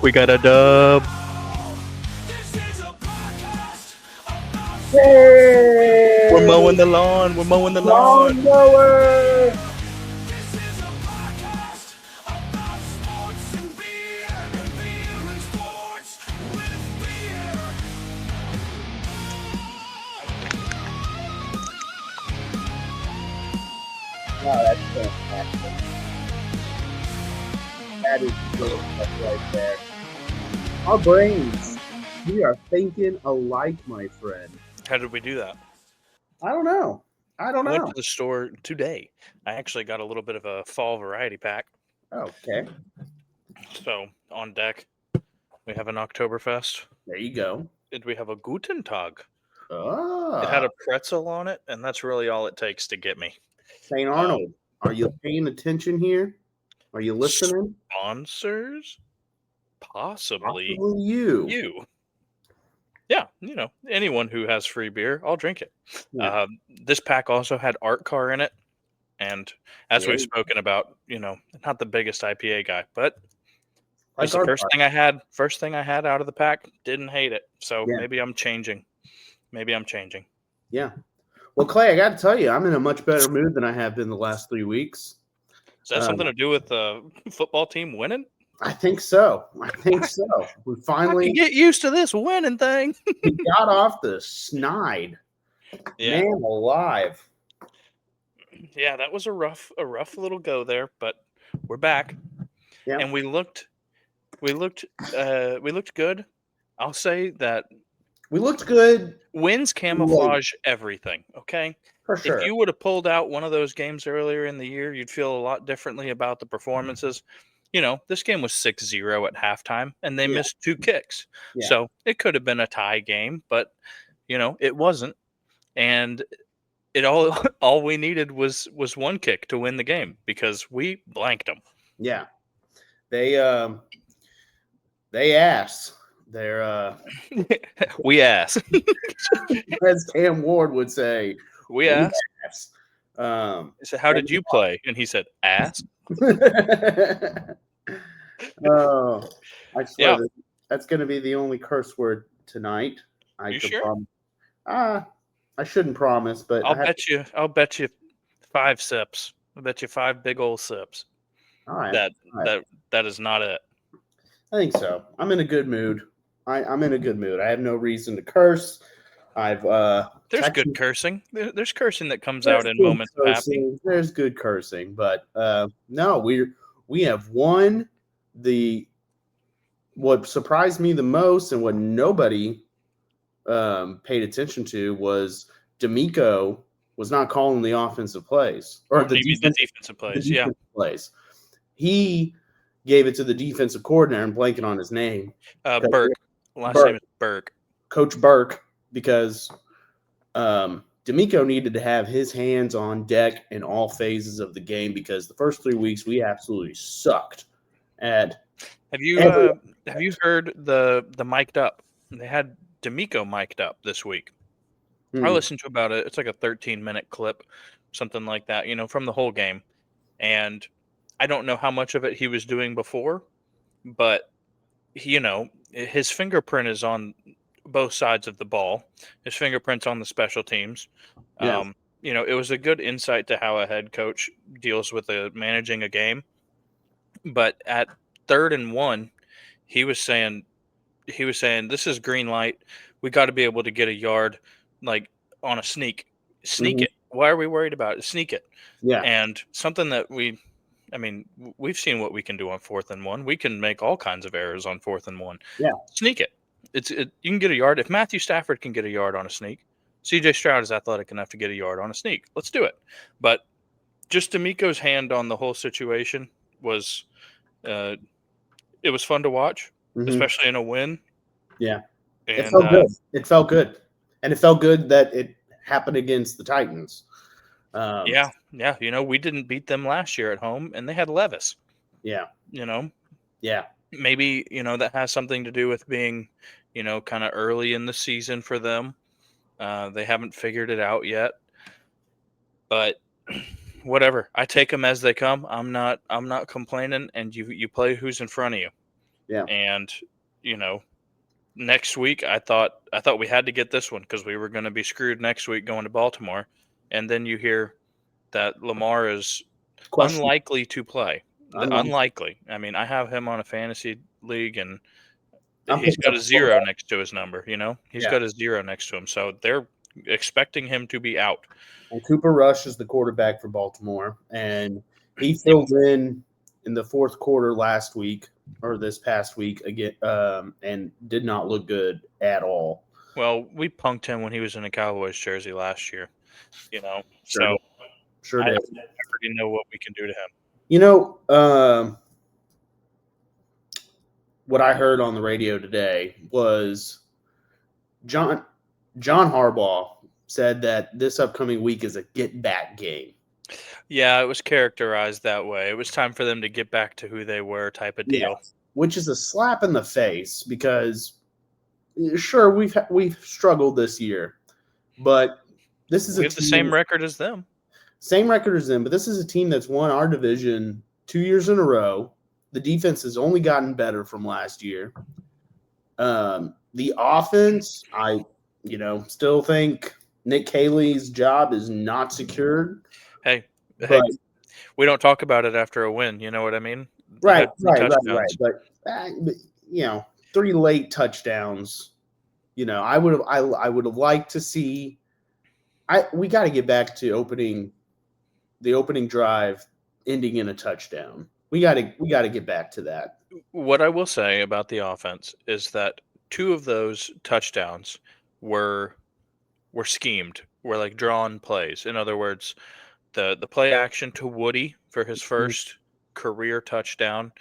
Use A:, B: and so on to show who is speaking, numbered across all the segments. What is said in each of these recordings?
A: We got a dub.
B: Hey!
A: We're mowing the lawn. We're mowing the lawn.
B: Lawnmower! Wow, that's fantastic. That is good stuff right there. Our brains, we are thinking alike, my friend.
A: How did we do that?
B: I don't know.
A: I went to the store today. I actually got a little bit of a fall variety pack.
B: Okay,
A: So on deck, we have an Oktoberfest.
B: there you go.
A: And we have a Guten Tag. It
B: Ah,
A: had a pretzel on it, and that's really all it takes to get me.
B: St. Arnold, are you paying attention here? Are you listening?
A: Sponsors? Possibly
B: Possibly you.
A: you. Yeah, anyone who has free beer, I'll drink it.
B: Yeah.
A: This pack also had Art Car in it, and as
B: Yeah.
A: we've spoken about, not the biggest IPA guy, but it was
B: Like
A: the
B: our
A: first
B: part.
A: thing I had. First thing I had out of the pack. Didn't hate it, so
B: Yeah.
A: maybe I'm changing.
B: Yeah. Well, Clay, I got to tell you, I'm in a much better mood than I have been the last 3 weeks.
A: Is that something to do with the football team winning?
B: I think so. We
A: I can
B: finally
A: get used to this winning thing.
B: we got off the snide.
A: Yeah,
B: Man alive.
A: yeah, that was a rough little go there, but we're back,
B: Yeah.
A: and we looked good. I'll say that
B: We looked good
A: wins camouflage everything. Okay,
B: for
A: if
B: sure.
A: you would have pulled out one of those games earlier in the year, you'd feel a lot differently about the performances. This game was 6-0 at halftime, and they
B: Yeah.
A: missed 2 kicks.
B: Yeah.
A: So it could have been a tie game, but it wasn't. And it all we needed was 1 kick to win the game because we blanked them.
B: Yeah. They ass. They're
A: We ass.
B: as Cam Ward would say,
A: We ass.
B: ass.
A: I said, "How did you play?" And he said, "Ass."
B: Oh, I swear
A: Yeah.
B: that's going to be the only curse word tonight.
A: You sure?
B: I shouldn't promise, but
A: I'll bet you 5 sips. I'll bet you 5 big old sips.
B: all right.
A: That is not it.
B: I think so. I'm in a good mood. I'm in a good mood. I have no reason to curse. I've
A: There's good cursing. There's cursing that comes out in moments of happy.
B: There's good cursing, but no, we have won the. What surprised me the most, and what nobody paid attention to, was D'Amico was not calling the offensive plays or the
A: defensive plays.
B: The defensive plays. He gave it to the defensive coordinator. I'm blanking on his name.
A: Burke. Last name is Burke.
B: Coach Burke, because D'Amico needed to have his hands on deck in all phases of the game, because the first 3 weeks we absolutely sucked at.
A: Have you heard the mic'd up? They had D'Amico mic'd up this week. I listened to about it. It's like a 13-minute clip, something like that, from the whole game. And I don't know how much of it he was doing before, but his fingerprint is on both sides of the ball. His fingerprint's on the special teams.
B: Yeah.
A: It was a good insight to how a head coach deals with managing a game. But at 3rd and 1, he was saying this is green light. We got to be able to get a yard, like on a sneak it. Why are we worried about it? Sneak it.
B: Yeah.
A: And something that we've seen what we can do on 4th and 1. We can make all kinds of errors on 4th and 1.
B: Yeah.
A: Sneak it. You can get a yard. If Matthew Stafford can get a yard on a sneak, CJ Stroud is athletic enough to get a yard on a sneak. Let's do it. But just D'Amico's hand on the whole situation was it was fun to watch, especially in a win.
B: Yeah.
A: And,
B: it felt good. It felt good. And it felt good that it happened against the Titans.
A: Yeah. We didn't beat them last year at home, and they had Levis.
B: Yeah.
A: Yeah. Maybe, that has something to do with being, kind of early in the season for them. They haven't figured it out yet. But whatever. I take them as they come. I'm not complaining, and you play who's in front of you.
B: Yeah.
A: And, next week I thought we had to get this one because we were going to be screwed next week going to Baltimore. And then you hear that Lamar is
B: Question.
A: unlikely to play. Unlikely. I mean, I have him on a fantasy league, and
B: I'm
A: he's
B: picking
A: got
B: up
A: a
B: the
A: 0
B: quarterback.
A: next to his number. He's
B: Yeah.
A: got a 0 next to him, so they're expecting him to be out.
B: And Cooper Rush is the quarterback for Baltimore, and he filled in the fourth quarter last week or this past week again, and did not look good at all.
A: Well, we punked him when he was in a Cowboys jersey last year,
B: Sure
A: so
B: did. Sure
A: I
B: did.
A: already know what we can do to him.
B: What I heard on the radio today was John Harbaugh said that this upcoming week is a get back game.
A: Yeah, it was characterized that way. It was time for them to get back to who they were, type of deal.
B: Yeah, which is a slap in the face because sure we've struggled this year, but this is
A: we have the same record as them.
B: Same record as them, but this is a team that's won our division 2 years in a row. The defense has only gotten better from last year. The offense, I still think Nick Caley's job is not secured.
A: Hey,
B: But
A: we don't talk about it after a win. You know what I mean?
B: Right. But 3 late touchdowns. I would have liked to see. We got to get back to the opening drive ending in a touchdown. We got to get back to that.
A: What I will say about the offense is that 2 of those touchdowns were schemed, were like drawn plays. In other words, the play action to Woody for his first career touchdown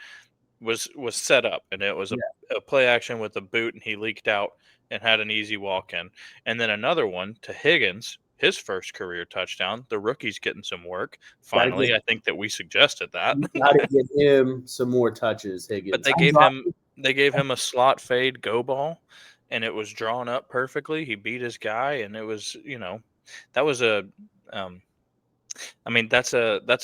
A: was set up, and it was a play action with a boot, and he leaked out and had an easy walk in. And then another one to Higgins, his first career touchdown. The rookie's getting some work. Finally, I think that we suggested that.
B: Got to get him some more touches, Higgins.
A: But they gave him a slot fade go ball, and it was drawn up perfectly. He beat his guy, and it was that was a that's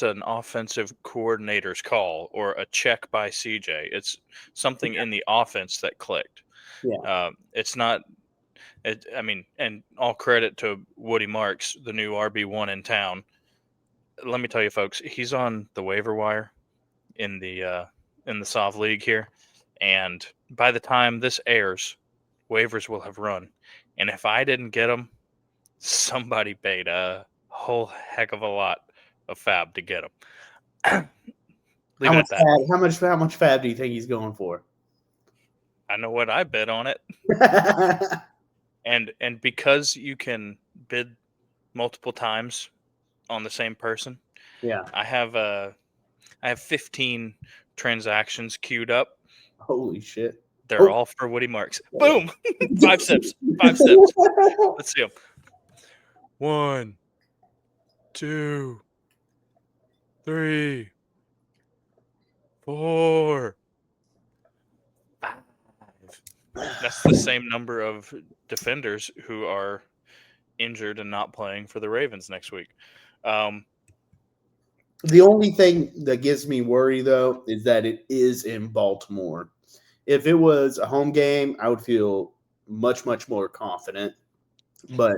A: an offensive coordinator's call or a check by CJ. It's something in the offense that clicked.
B: Yeah.
A: It's not. And all credit to Woody Marks, the new RB1 in town. Let me tell you, folks, he's on the waiver wire in the Sov League here, and by the time this airs, waivers will have run. And if I didn't get him, somebody paid a whole heck of a lot of fab to get him.
B: How much fab do you think he's going for?
A: I know what I bid on it. And because you can bid multiple times on the same person,
B: yeah,
A: I have 15 transactions queued up.
B: Holy shit!
A: They're all for Woody Marks. Boom! 5 steps. 5 steps. Let's see them. 1, 2, 3, 4, 5. That's the same number of defenders who are injured and not playing for the Ravens next week.
B: The only thing that gives me worry, though, is that it is in Baltimore. If it was a home game, I would feel much, much more confident. But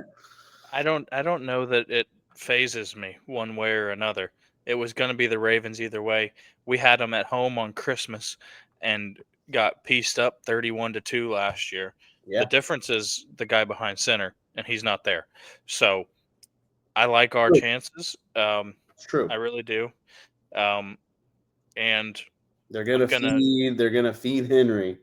A: I don't know that it phases me one way or another. It was going to be the Ravens either way. We had them at home on Christmas and got pieced up 31-2 last year.
B: yeah,
A: The difference is the guy behind center, and he's not there. So I like our chances.
B: it's true.
A: I really do. And
B: they're gonna feed Henry.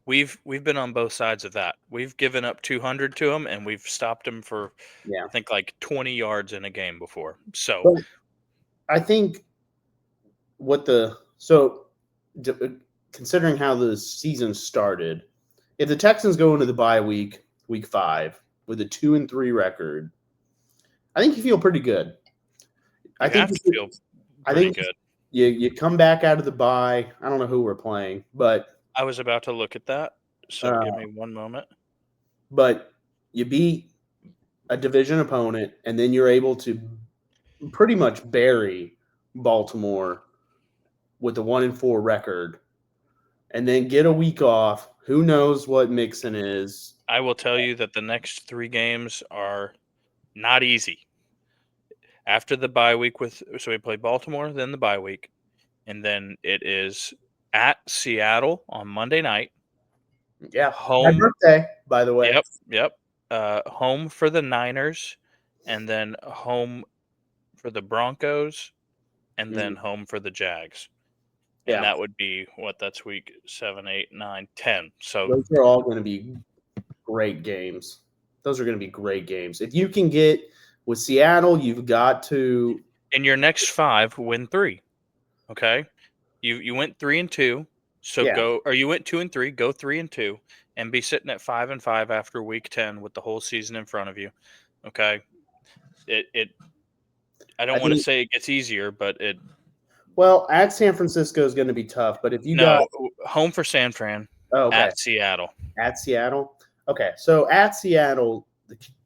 A: We've been on both sides of that. We've given up 200 to him, and we've stopped him for I think like 20 yards in a game before. So
B: but I think considering how the season started, if the Texans go into the bye week 5 with a 2-3 record, I think you feel pretty good.
A: I think you feel pretty good.
B: You come back out of the bye. I don't know who we're playing, but
A: I was about to look at that, so give me one moment.
B: But you beat a division opponent, and then you're able to pretty much bury Baltimore with a 1-4 record. and then get a week off. Who knows what Mixon is?
A: I will tell you that the next 3 games are not easy. After the bye week so we play Baltimore, then the bye week, and then it is at Seattle on Monday night.
B: Yeah. My
A: Home.
B: birthday, by the way.
A: Yep. Home for the Niners, and then home for the Broncos, and then home for the Jags. And
B: Yeah.
A: that would be that's week 7, 8, 9, 10. So
B: Those are all going to be great games. Those are going to be great games. If you can get with Seattle, you've got to.
A: in your next 5, win 3. Okay, you went 3-2, so
B: Yeah.
A: you went 2-3, go 3-2, and be sitting at 5-5 after week 10 with the whole season in front of you. Okay, I don't want to say it gets easier, but it.
B: Well, at San Francisco is going to be tough, but if you got
A: home for San Fran, at Seattle.
B: At Seattle, okay. So at Seattle,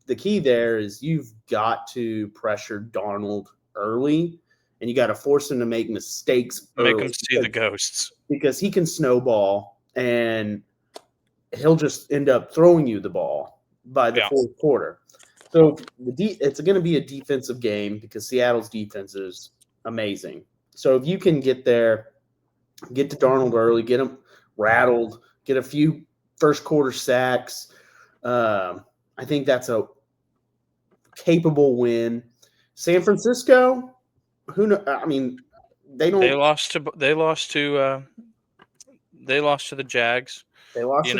B: the key there is you've got to pressure Darnold early, and you got to force him to make mistakes early.
A: Make him see the ghosts
B: because he can snowball, and he'll just end up throwing you the ball by the fourth quarter. So it's going to be a defensive game because Seattle's defense is amazing. So if you can get there, get to Darnold early, get him rattled, get a few first quarter sacks, I think that's a capable win. San Francisco, who know? I mean, they don't.
A: They lost to the Jags.
B: They lost.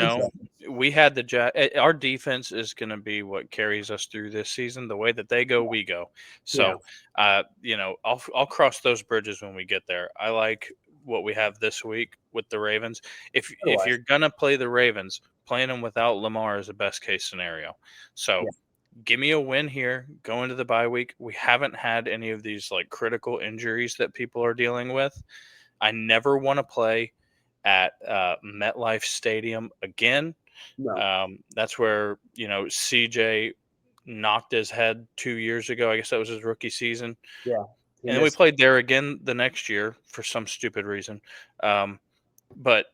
A: We had the Jag. Our defense is going to be what carries us through this season. The way that they go, we go. So, I'll cross those bridges when we get there. I like what we have this week with the Ravens. If you're gonna play the Ravens, playing them without Lamar is a best case scenario. So, give me a win here. Go into the bye week. We haven't had any of these like critical injuries that people are dealing with. I never want to play at MetLife Stadium again.
B: No.
A: That's where CJ knocked his head 2 years ago. I guess that was his rookie season.
B: Yeah,
A: and then we played there again the next year for some stupid reason. But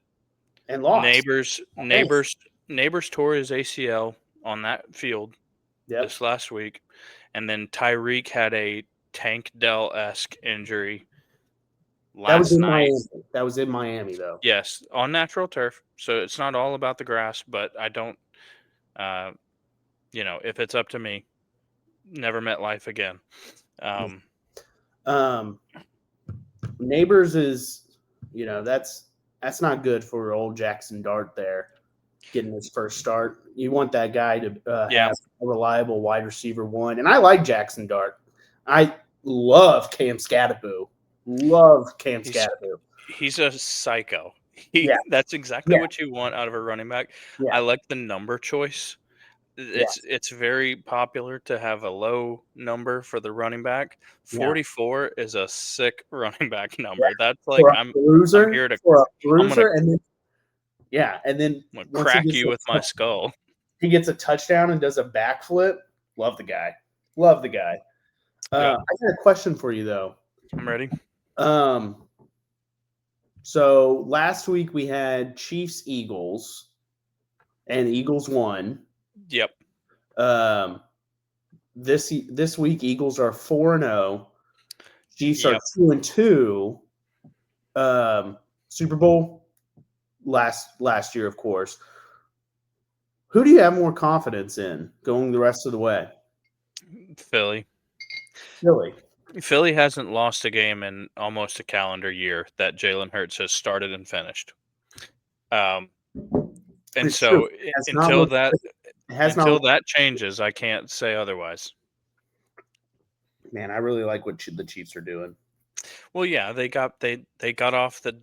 B: and lost.
A: Neighbors tore his ACL on that field this last week, and then Tyreek had a Tank Dell-esque injury last night.
B: That was in Miami, though.
A: Yes, on natural turf. So it's not all about the grass, but I don't, if it's up to me, never MetLife again.
B: Neighbors is, that's not good for old Jackson Dart there, getting his first start. You want that guy to have a reliable wide receiver one. And I like Jackson Dart. I love Cam Scatterbo.
A: He's a psycho. That's exactly what you want out of a running back. I like the number choice. It's very popular to have a low number for the running back. 44 is a sick running back number. That's like I'm here to
B: for a bruiser, and then
A: I'm gonna crack you with my skull.
B: He gets a touchdown and does a backflip. Love the guy. I got a question for you though.
A: I'm ready.
B: So last week we had Chiefs Eagles, and Eagles won.
A: Yep.
B: This week Eagles are 4-0. Chiefs are 2-2. Super Bowl last year, of course. Who do you have more confidence in going the rest of the way?
A: Philly hasn't lost a game in almost a calendar year that Jalen Hurts has started and finished. And it's so until that changes, I can't say otherwise.
B: Man, I really like what the Chiefs are doing.
A: Well, yeah, they got off the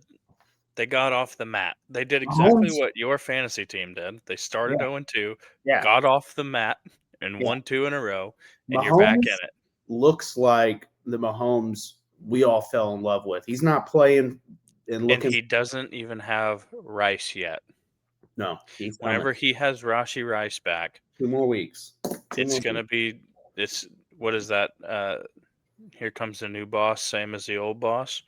A: mat. They did exactly what your fantasy team did. They started 0-2, got off the mat, and won 2 in a row, and
B: Mahomes
A: you're back in it.
B: Looks like the Mahomes we all fell in love with. He's not playing and
A: he doesn't even have Rice yet.
B: No,
A: whenever he has Rashee Rice back,
B: 2 more weeks.
A: It's going to be this. What is that? Here comes the new boss, same as the old boss.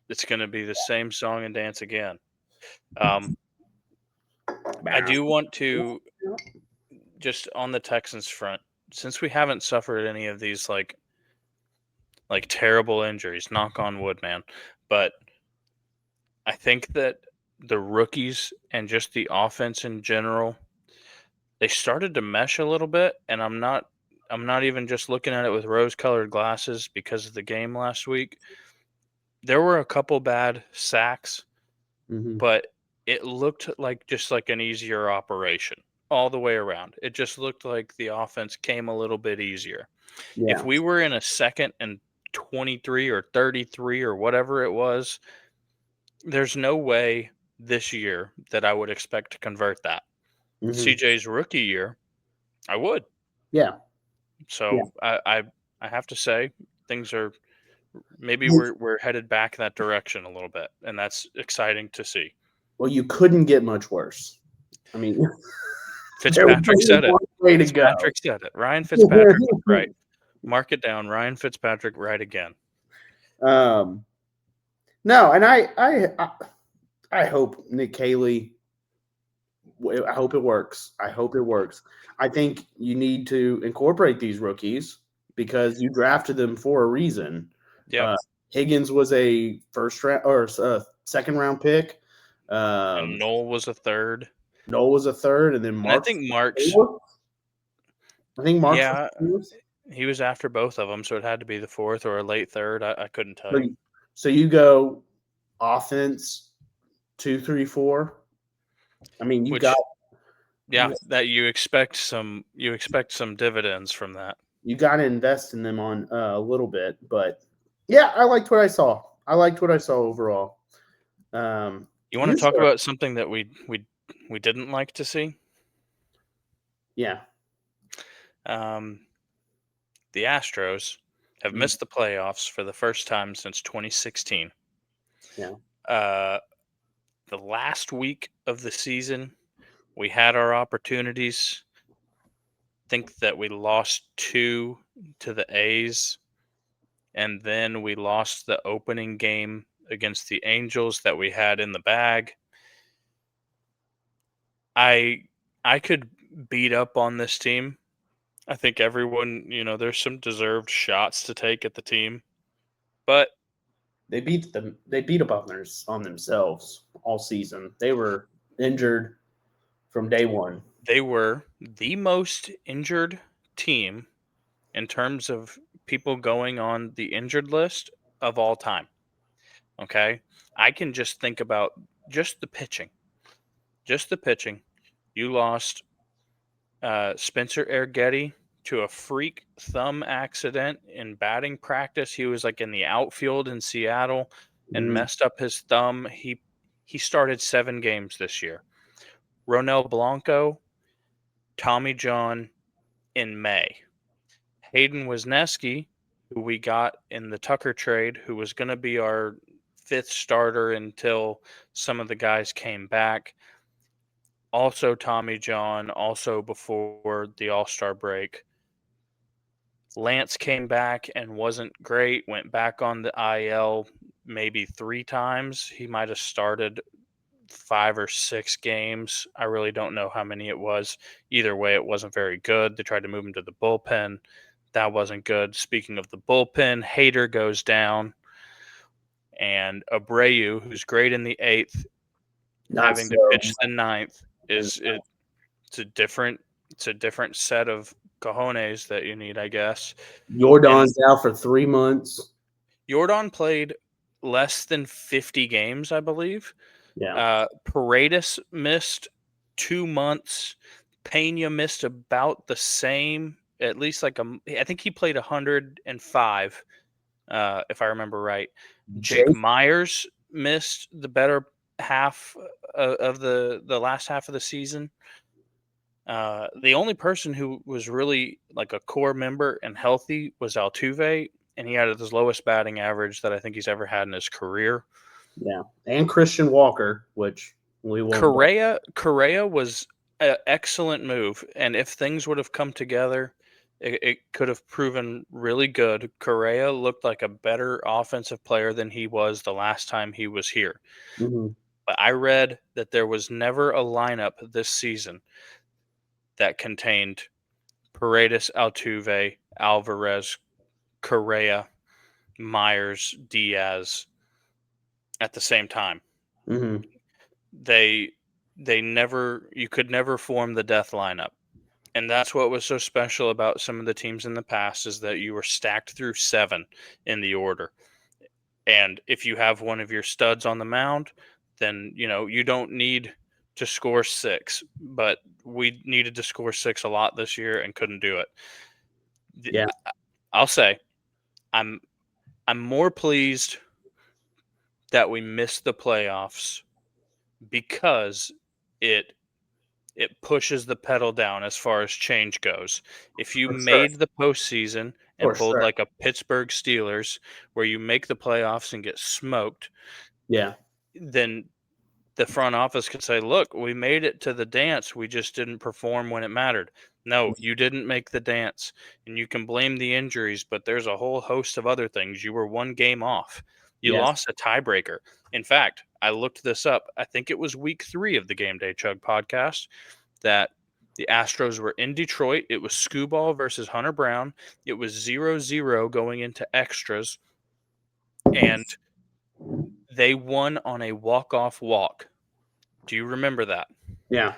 A: It's going to be the same song and dance again. I do want to just on the Texans front, since we haven't suffered any of these like terrible injuries, knock on wood, man. But I think that the rookies and just the offense in general, they started to mesh a little bit, and I'm not even just looking at it with rose-colored glasses because of the game last week. There were a couple bad sacks,
B: Mhm.
A: but it looked like just like an easier operation all the way around. It just looked like the offense came a little bit easier. If
B: Yeah.
A: we were in a 2nd and 23 or 33 or whatever it was, there's no way this year that I would expect to convert that.
B: Mhm.
A: CJ's rookie year, I would.
B: Yeah. Yeah.
A: So I have to say things are maybe we're headed back that direction a little bit, and that's exciting to see.
B: Well, you couldn't get much worse. I mean, there was
A: Fitzpatrick
B: only
A: said it.
B: one way to go.
A: Fitzpatrick said it. Ryan Fitzpatrick was right. Mark it down. Ryan Fitzpatrick right again.
B: No, and I hope Nick Caley. I hope it works. I hope it works. I think you need to incorporate these rookies because you drafted them for a reason.
A: Yep.
B: Higgins was a first round or second round pick.
A: And Noel was a third.
B: Noel was a third, and then
A: And I
B: Marks.
A: think Marks,
B: I think Marks
A: yeah,
B: was
A: he was after both of them, so it had to be the fourth or a late third. I couldn't tell you.
B: So you go offense 2, 3, 4. I mean,
A: Which, yeah, that you expect some dividends from that.
B: You got to invest in them on a little bit, but yeah, I liked what I saw. I liked what I saw overall.
A: You want to talk about something that we didn't like to see?
B: Yeah.
A: The Astros have missed the playoffs for the first time since 2016.
B: Yeah.
A: The last week of the season, we had our opportunities. Think that we lost 2 to the A's, and then we lost the opening game against the Angels that we had in the bag. I could beat up on this team. I think everyone, there's some deserved shots to take at the team, but
B: They beat them. They beat up on themselves all season. They were injured from day one.
A: they were the most injured team in terms of people going on the injured list of all time. Okay. I can just think about just the pitching. Just the pitching. You lost Spencer Ergetti to a freak thumb accident in batting practice. He was like in the outfield in Seattle and messed up his thumb. He started 7 games this year. Ronel Blanco, Tommy John in May. Hayden Wesneski, who we got in the Tucker trade, who was going to be our 5th starter until some of the guys came back. Also Tommy John, also before the All-Star break. Lance came back and wasn't great, went back on the IL maybe 3 times. He might have started 5 or 6 games. I really don't know how many it was. Either way, it wasn't very good. They tried to move him to the bullpen. That wasn't good. Speaking of the bullpen, Hader goes down, and Abreu, who's great in the 8th, having to pitch the 9th it's a different set of cojones that you need, I guess.
B: Jordan's out for 3 months.
A: Jordan played less than 50 games, I believe.
B: Yeah.
A: Paredes missed 2 months. Pena missed about the same, at least I think he played 105, if I remember right. Jake Myers missed the better half of the last half of the season. The only person who was really like a core member and healthy was Altuve, and he had his lowest batting average that I think he's ever had in his career.
B: Yeah, and Christian Walker, which we will.
A: Correa was an excellent move, and if things would have come together, it could have proven really good. Correa looked like a better offensive player than he was the last time he was here.
B: Mm-hmm.
A: But I read that there was never a lineup this season that contained Paredes, Altuve, Alvarez, Correa, Myers, Diaz at the same time.
B: Mm-hmm.
A: They never, you could never form the death lineup. And that's what was so special about some of the teams in the past, is that you were stacked through 7 in the order. And if you have one of your studs on the mound, then you don't need to score 6. But we needed to score 6 a lot this year and couldn't do it.
B: Yeah.
A: I'll say I'm more pleased that we missed the playoffs because it pushes the pedal down as far as change goes. If you
B: For sure.
A: made the postseason and
B: For
A: pulled
B: sure.
A: like a Pittsburgh Steelers, where you make the playoffs and get smoked,
B: Yeah.
A: then the front office could say, look, we made it to the dance. We just didn't perform when it mattered. No, you didn't make the dance. And you can blame the injuries, but there's a whole host of other things. You were 1 game off. You
B: Yes.
A: lost a tiebreaker. In fact, I looked this up. I think it was week 3 of the Game Day Chug podcast that the Astros were in Detroit. It was Skubal versus Hunter Brown. It was 0-0 going into extras. And they won on a walk-off walk. Do you remember that?
B: Yeah.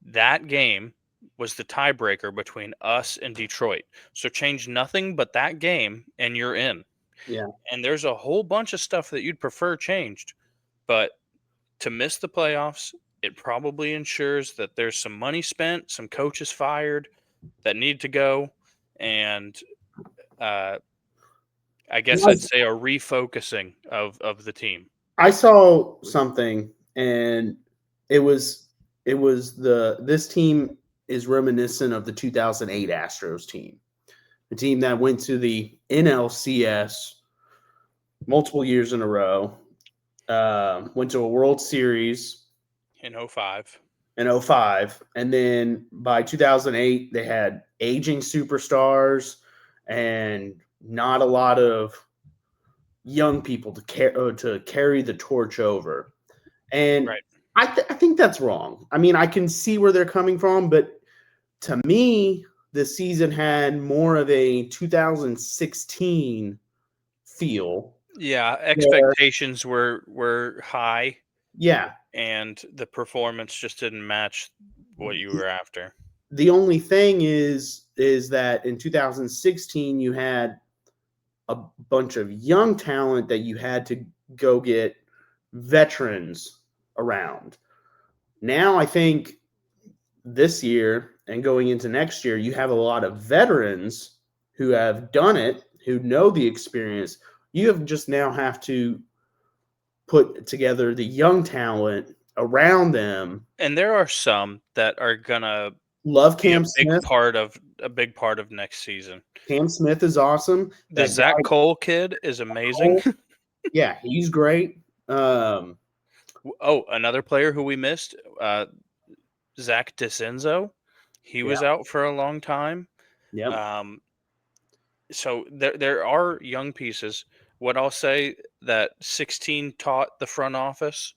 A: That game was the tiebreaker between us and Detroit. So change nothing but that game and you're in.
B: Yeah.
A: And there's a whole bunch of stuff that you'd prefer changed. But to miss the playoffs, it probably ensures that there's some money spent, some coaches fired that need to go, and I guess I'd say a refocusing of the team.
B: I saw something, and this team is reminiscent of the 2008 Astros team, the team that went to the NLCS multiple years in a row, went to a World Series
A: In 05.
B: in 05, and then by 2008 they had aging superstars and not a lot of young people to carry the torch over. And
A: Right.
B: I think that's wrong. I mean, I can see where they're coming from, but to me, the season had more of a 2016 feel.
A: Yeah, expectations were high,
B: Yeah.
A: and the performance just didn't match what you were after.
B: The only thing is that in 2016 you had a bunch of young talent that you had to go get veterans around. Now I think this year and going into next year, you have a lot of veterans who have done it, who know the experience. You just now have to put together the young talent around them.
A: And there are some that are gonna
B: Love
A: be
B: Cam Smith.
A: a big part of next season.
B: Cam Smith is awesome.
A: The
B: That
A: Zach
B: guy,
A: Cole kid is amazing.
B: yeah, he's great.
A: Oh, another player who we missed, Zach DeCenzo. He was out for a long time.
B: Yep.
A: So there are young pieces. What I'll say that 16 taught the front office,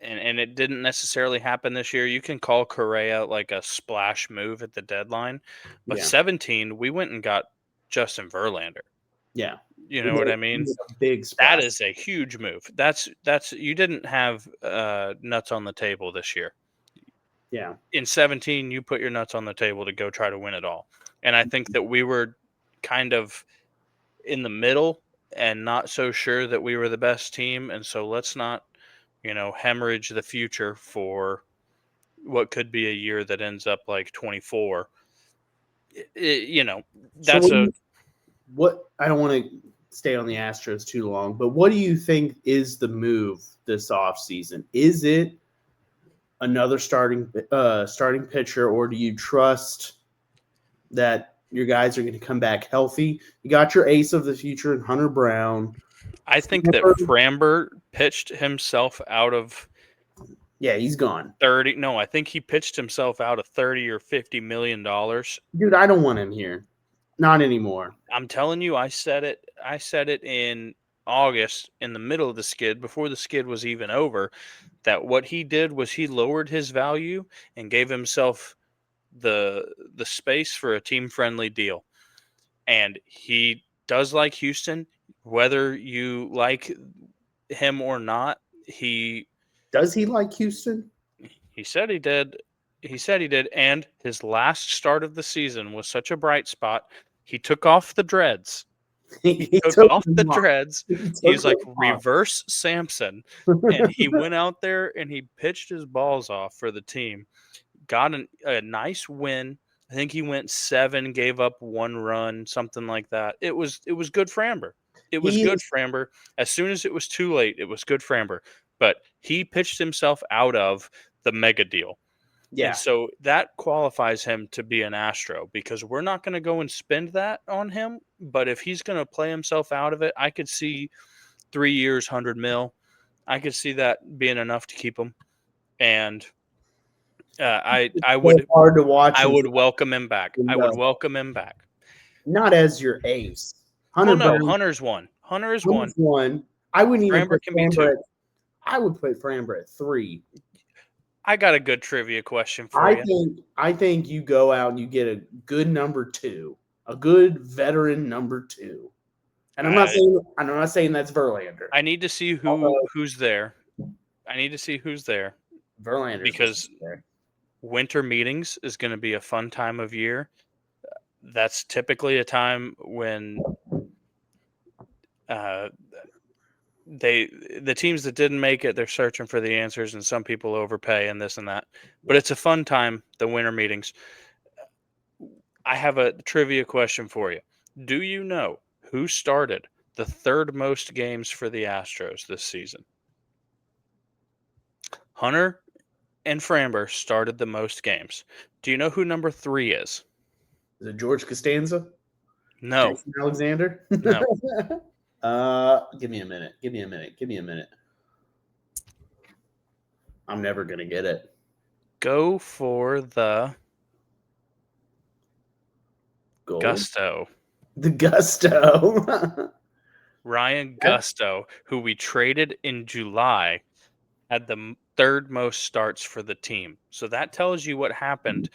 A: and it didn't necessarily happen this year. You can call Correa like a splash move at the deadline, but
B: Yeah.
A: 17, we went and got Justin Verlander.
B: Yeah.
A: You know what I mean?
B: A big splash.
A: That is a huge move. That's you didn't have nuts on the table this year.
B: Yeah.
A: In 17, you put your nuts on the table to go try to win it all. And I think that we were kind of in the middle and not so sure that we were the best team. And so let's not, hemorrhage the future for what could be a year that ends up like 24. That's
B: So what I don't want to stay on the Astros too long, but what do you think is the move this offseason? Is it another starting pitcher, or do you trust that your guys are going to come back healthy? You got your ace of the future in Hunter Brown.
A: I think that Framber pitched himself out of
B: he's gone.
A: 30. No, I think he pitched himself out of 30 or $50 million.
B: Dude, I don't want him here. Not anymore.
A: I'm telling you, I said it in August in the middle of the skid, before the skid was even over, that what he did was he lowered his value and gave himself the space for a team-friendly deal. And he does like Houston, whether you like him or not.
B: Does he like Houston?
A: He said he did. He said he did. And his last start of the season was such a bright spot. He took off the dreads. He took off the dreads. He's like reverse Sampson. And he went out there and he pitched his balls off for the team. Got a nice win. I think he went 7, gave up 1 run, something like that. It was good for Amber. It was good for Amber. As soon as it was too late, it was good for Amber. But he pitched himself out of the mega deal.
B: Yeah.
A: And so that qualifies him to be an Astro, because we're not going to go and spend that on him. But if he's going to play himself out of it, I could see 3 years, 100 mil. I could see that being enough to keep him. And I would
B: hard to watch.
A: I would welcome him back. I would welcome him back.
B: Not as your ace.
A: Hunter's one. Hunter's one.
B: I wouldn't even
A: Framber can be 2.
B: I would put Framber at 3.
A: I got a good trivia question for you.
B: I think you go out and you get a good number 2, a good veteran number 2. And I'm not saying that's Verlander.
A: I need to see who's there. I need to see who's there.
B: Verlander,
A: because winter meetings is going to be a fun time of year. That's typically a time when the teams that didn't make it, they're searching for the answers, and some people overpay and this and that. But it's a fun time, the winter meetings. I have a trivia question for you. Do you know who started the 3rd most games for the Astros this season? Hunter and Framber started the most games. Do you know who number 3 is?
B: Is it George Costanza?
A: No.
B: Jason Alexander?
A: No.
B: Give me a minute. I'm never going to get it.
A: Go for the
B: Gold.
A: Gusto.
B: The Gusto.
A: Ryan Gusto, who we traded in July, had the 3rd most starts for the team. So that tells you what happened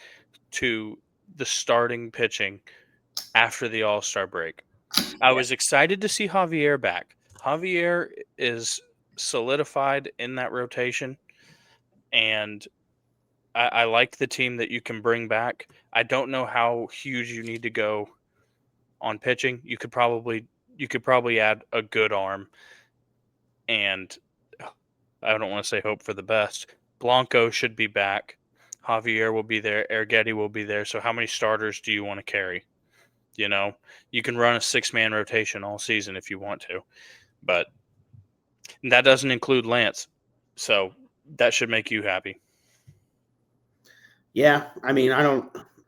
A: to the starting pitching after the All-Star break. I was excited to see Javier back. Javier is solidified in that rotation, and I like the team that you can bring back. I don't know how huge you need to go on pitching. You could probably add a good arm, and I don't want to say hope for the best. Blanco should be back. Javier will be there. Ergetti will be there. So how many starters do you want to carry? You know, you can run a 6-man rotation all season if you want to, but that doesn't include Lance. So that should make you happy.
B: Yeah. I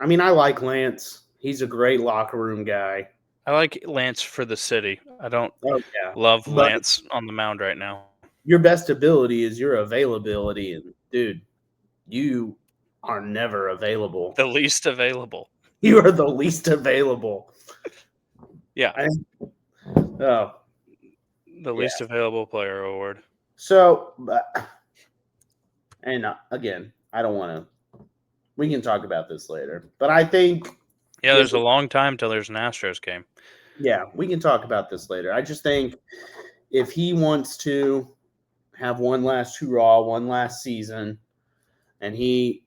B: like Lance. He's a great locker room guy.
A: I like Lance for the city. I don't love Lance on the mound right now.
B: Your best ability is your availability. And dude, you are never available.
A: The least available.
B: You are the least available.
A: Yeah.
B: The
A: least available player award.
B: So, and again, I don't want to. We can talk about this later, but I think.
A: Yeah, there's a long time till there's an Astros game.
B: Yeah, we can talk about this later. I just think if he wants to have one last hurrah, one last season, and he.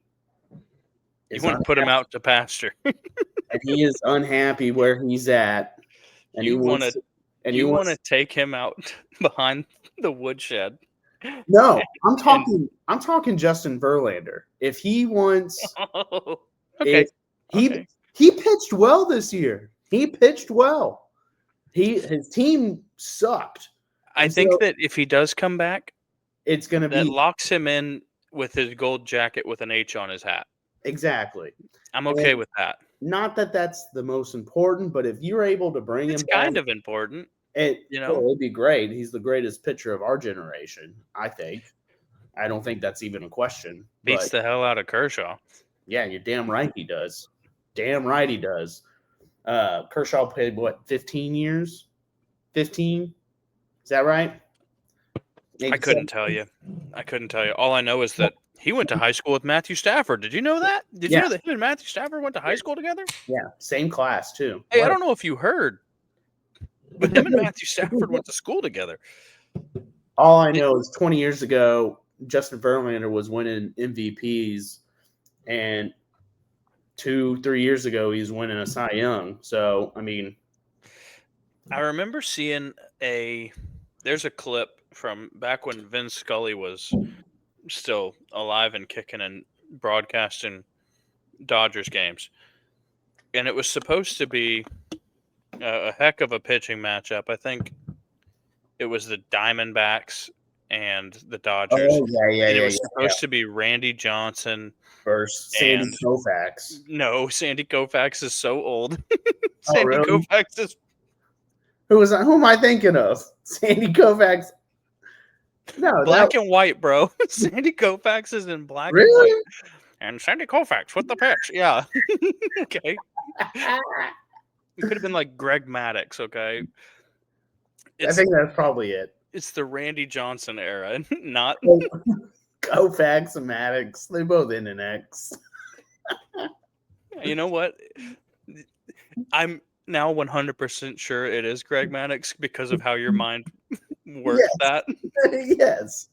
A: You want to put him out to pasture.
B: And he is unhappy where he's at. And
A: you want to take him out behind the woodshed.
B: No, I'm talking Justin Verlander. If he wants, he pitched well this year. He pitched well. His team sucked.
A: I think that if he does come back,
B: it's going to be
A: locks him in with his gold jacket with an H on his hat.
B: Exactly.
A: I'm okay with that.
B: Not that that's the most important, but if you're able to bring him back,
A: it's kind of important.
B: It'd be great. He's the greatest pitcher of our generation, I think. I don't think that's even a question.
A: Beats the hell out of Kershaw.
B: Yeah, you're damn right he does. Damn right he does. Kershaw played, 15 years? 15? Is that right?
A: I couldn't tell you. All I know is that he went to high school with Matthew Stafford. Did you know that? Did you know that him and Matthew Stafford went to high school together?
B: Yeah, same class too.
A: Hey, I don't know if you heard, but him and Matthew Stafford went to school together.
B: All I know is 20 years ago, Justin Verlander was winning MVPs, and 2-3 years ago, he's winning a Cy Young. So, I mean,
A: I remember seeing there's a clip from back when Vin Scully was still alive and kicking and broadcasting Dodgers games. And it was supposed to be a heck of a pitching matchup. I think it was the Diamondbacks and the Dodgers.
B: oh yeah,
A: and it was supposed to be Randy Johnson
B: versus Sandy
A: and
B: Koufax.
A: no, Sandy Koufax is so old.
B: Oh,
A: Sandy
B: really?
A: Koufax is
B: Who am I thinking of? Sandy Koufax. No,
A: black and white, bro. Sandy Koufax is in black and
B: really?
A: white. And Sandy Koufax with the pitch. Yeah. Okay. It could have been like Greg Maddux, okay?
B: I think that's probably it.
A: It's the Randy Johnson era, not
B: Koufax and Maddox. They both in an X.
A: You know what? I'm now 100% sure it is Greg Maddux because of how your mind works that.
B: Yes.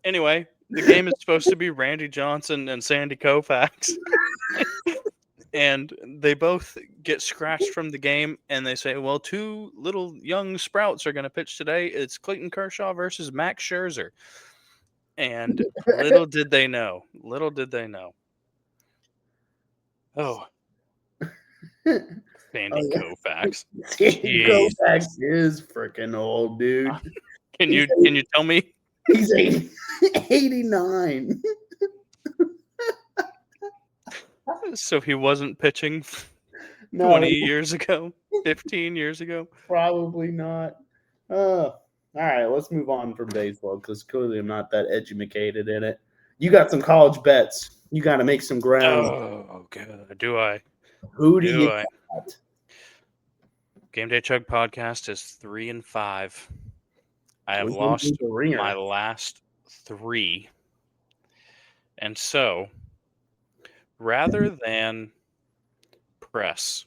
A: Anyway, the game is supposed to be Randy Johnson and Sandy Koufax. And they both get scratched from the game, and they say, well, two little young sprouts are going to pitch today. It's Clayton Kershaw versus Max Scherzer. And little did they know. Oh. Sandy Koufax.
B: Sandy Koufax is freaking old, dude.
A: Can you tell me?
B: He's 89.
A: So he wasn't pitching 20 years ago, 15 years ago?
B: Probably not. All right, let's move on from baseball because clearly I'm not that educated in it. You got some college bets. You got to make some ground.
A: Oh, God. Do I?
B: Who do you got?
A: Game Day Chug podcast is 3-5. I have lost my last 3. And so, rather than press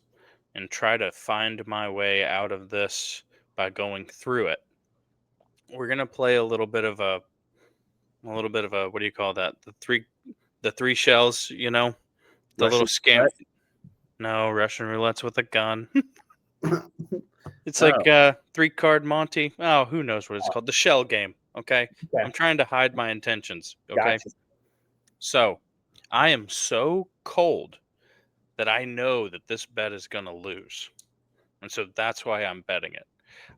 A: and try to find my way out of this by going through it, we're going to play a little bit of a what do you call that? The three shells, you know? The Russian little scam. Roulette? No, Russian roulette's with a gun. It's like 3-card Monty. Oh, who knows what it's called? The shell game. Okay? I'm trying to hide my intentions. Okay.
B: Gotcha.
A: So I am so cold that I know that this bet is going to lose. And so that's why I'm betting it.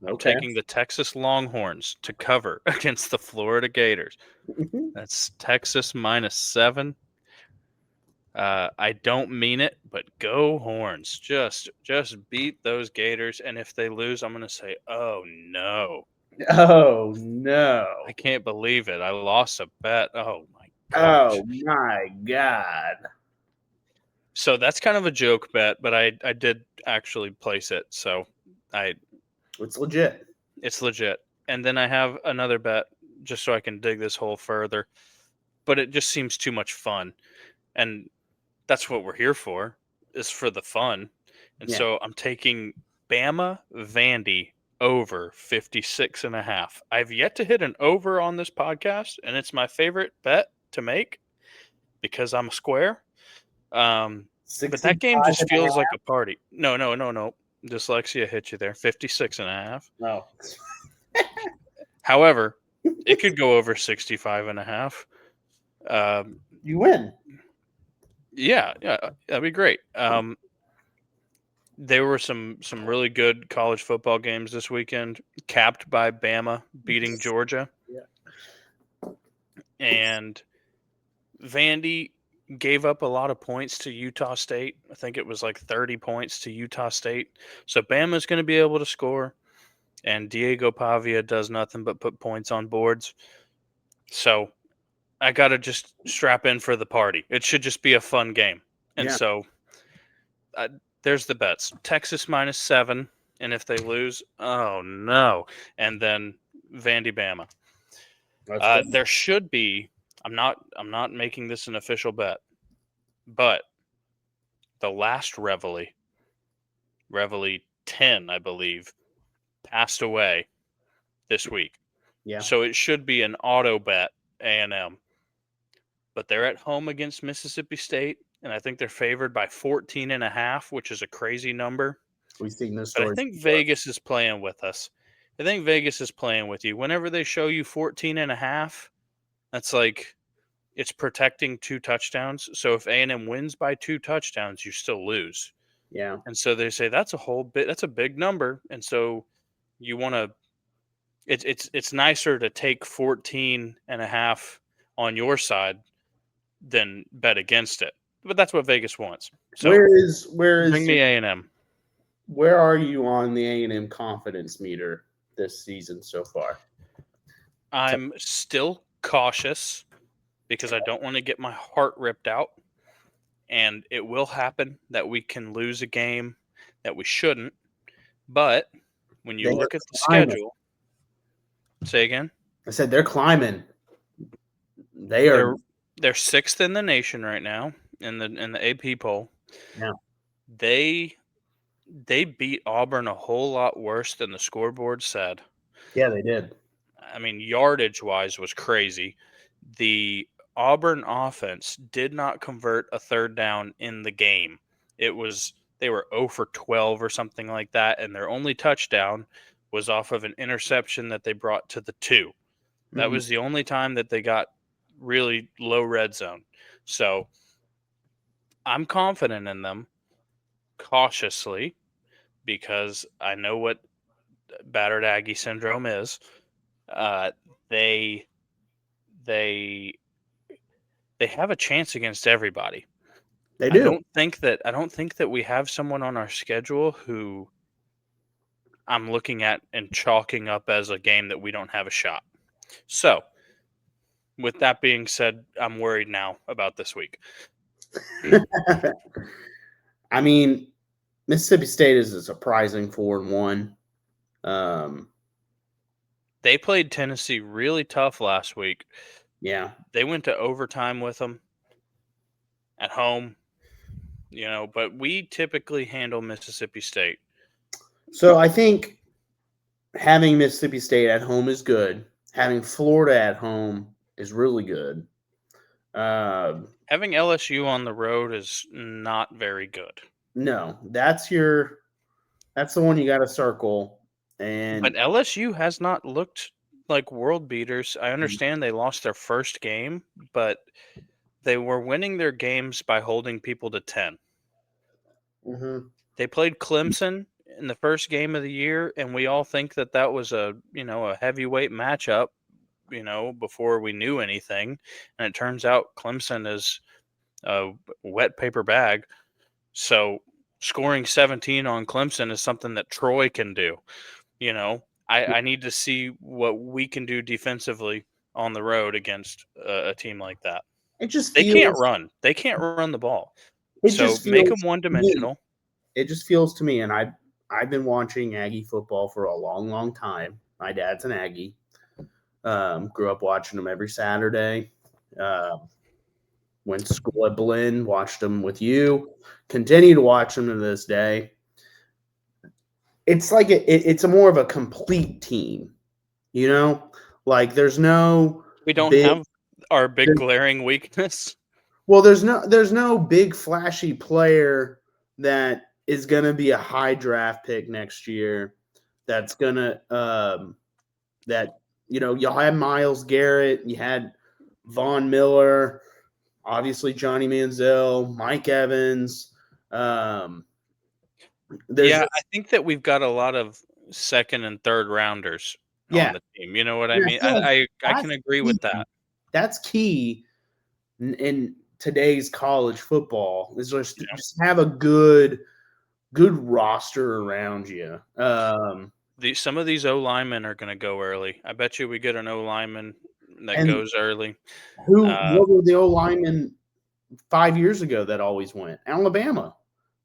A: I'm taking the Texas Longhorns to cover against the Florida Gators. That's Texas -7. I don't mean it, but go Horns. Just beat those Gators. And if they lose, I'm going to say, oh, no.
B: Oh, no.
A: I can't believe it. I lost a bet. Oh, my gosh.
B: Oh, my God.
A: So that's kind of a joke bet, but I did actually place it. So
B: it's legit.
A: It's legit. And then I have another bet just so I can dig this hole further. But it just seems too much fun. And that's what we're here for, is for the fun. And so I'm taking Bama Vandy over 56.5. I've yet to hit an over on this podcast, and it's my favorite bet to make because I'm a square. But that game just feels like a party. No. Dyslexia hit you there. 56.5.
B: No.
A: However, it could go over 65.5.
B: You win.
A: Yeah, that'd be great. There were some really good college football games this weekend, capped by Bama beating Georgia.
B: Yeah.
A: And Vandy gave up a lot of points to Utah State. I think it was like 30 points to Utah State. So Bama's going to be able to score, and Diego Pavia does nothing but put points on boards. So I got to just strap in for the party. It should just be a fun game. And so there's the bets. Texas -7, and if they lose, oh no. And then Vandy Bama.
B: Let's go.
A: There should be. I'm not making this an official bet, but the last Reveille 10, I believe, passed away this week.
B: Yeah.
A: So it should be an auto bet A&M. But they're at home against Mississippi State, and I think they're favored by 14.5, which is a crazy number.
B: We've seen this
A: But I
B: story.
A: think
B: before.
A: Vegas is playing with us. I think Vegas is playing with you. Whenever they show you 14.5, that's like it's protecting 2 touchdowns. So if A&M wins by 2 touchdowns, you still lose.
B: Yeah.
A: And so they say that's a big number. And so you want to it's nicer to take 14.5 on your side than bet against it. But that's what Vegas wants. So
B: Where
A: bring me A&M.
B: Where are you on the A&M confidence meter this season so far?
A: I'm still cautious because I don't want to get my heart ripped out. And it will happen that we can lose a game that we shouldn't. But when you look at the schedule, say again.
B: I said they're climbing. They're
A: 6th in the nation right now in the AP poll.
B: Yeah.
A: They beat Auburn a whole lot worse than the scoreboard said.
B: Yeah, they did.
A: I mean, yardage wise was crazy. The Auburn offense did not convert a third down in the game. They were 0 for 12 or something like that, and their only touchdown was off of an interception that they brought to the 2. That was the only time that they got really low red zone. So I'm confident in them cautiously because I know what battered Aggie syndrome is. They have a chance against everybody.
B: They do.
A: I don't think that we have someone on our schedule who I'm looking at and chalking up as a game that we don't have a shot. So, with that being said, I'm worried now about this week.
B: I mean, Mississippi State is a surprising 4-1.
A: They played Tennessee really tough last week.
B: Yeah.
A: They went to overtime with them at home, but we typically handle Mississippi State.
B: So I think having Mississippi State at home is good. Having Florida at home is really good.
A: Having LSU on the road is not very good.
B: No, that's the one you got to circle.
A: But LSU has not looked like world beaters. I understand they lost their first game, but they were winning their games by holding people to 10.
B: Mm-hmm.
A: They played Clemson in the first game of the year, and we all think that was a heavyweight matchup, before we knew anything. And it turns out Clemson is a wet paper bag. So scoring 17 on Clemson is something that Troy can do. I need to see what we can do defensively on the road against a team like that. They can't run. They can't run the ball. So make them one-dimensional.
B: It just feels to me, and I've been watching Aggie football for a long, long time. My dad's an Aggie. Grew up watching them every Saturday. Went to school at Blinn, watched them with you. Continue to watch them to this day. It's like it's a more of a complete team, Like there's no.
A: We don't have our big glaring weakness.
B: Well, there's no big flashy player that is going to be a high draft pick next year. That's gonna you'll have Myles Garrett, you had Von Miller, obviously Johnny Manziel, Mike Evans. I
A: think that we've got a lot of second and third rounders on the team. You know what I mean? I can agree with that.
B: That's key in today's college football is just have a good roster around you.
A: Some of these O linemen are going to go early. I bet you we get an O lineman that goes early.
B: What were the O linemen 5 years ago that always went? Alabama.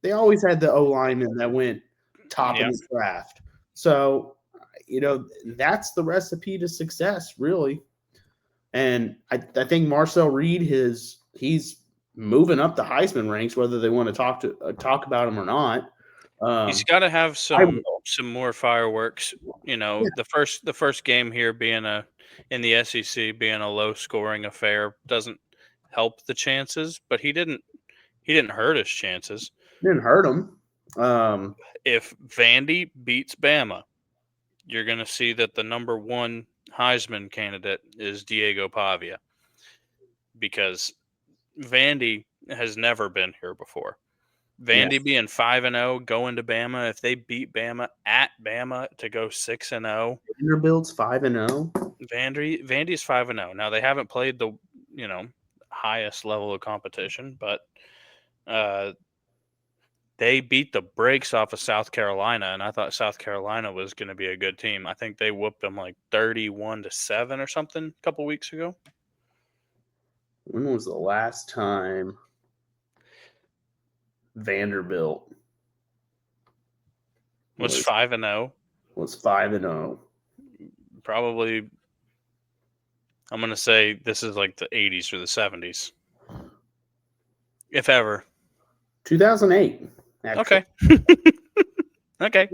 B: They always had the O lineman that went top in the draft. So that's the recipe to success, really. And I think Marcel Reed he's moving up the Heisman ranks, whether they want to talk about him or not.
A: He's got to have
B: I
A: some
B: will.
A: more fireworks. The first game here being in the SEC being a low scoring affair doesn't help the chances, but he didn't hurt his chances.
B: Didn't hurt him.
A: If Vandy beats Bama, you're going to see that the number one Heisman candidate is Diego Pavia, because Vandy has never been here before. Vandy being 5-0, going to Bama. If they beat Bama at Bama to go 6-0,
B: Vanderbilt's 5-0.
A: Vandy's 5-0. Now they haven't played the highest level of competition, but they beat the brakes off of South Carolina, and I thought South Carolina was going to be a good team. I think they whooped them like 31-7 or something a couple weeks ago.
B: When was the last time Vanderbilt
A: was 5-0?
B: Was 5-0.
A: Probably, I'm going to say this is like the 80s or the 70s, if ever.
B: 2008. Actually.
A: Okay. Okay.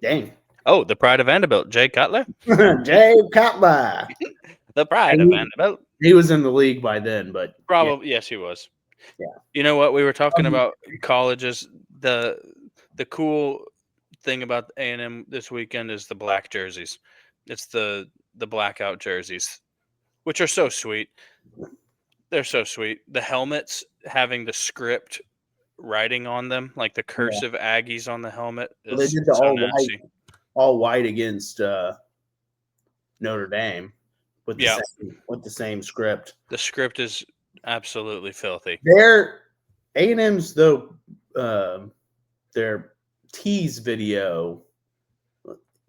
B: Dang.
A: Oh, the pride of Vanderbilt, Jay Cutler.
B: Jay Cutler.
A: The pride of Vanderbilt.
B: He was in the league by then, but
A: probably yes, he was.
B: Yeah.
A: You know what? We were talking about colleges. The cool thing about A&M this weekend is the black jerseys. It's the blackout jerseys, which are so sweet. They're so sweet. The helmets having the script writing on them, like the cursive Aggies on the helmet, is
B: they did the
A: so nasty.
B: all white against Notre Dame with the same script.
A: The script is absolutely filthy.
B: Their A&M's though their tease video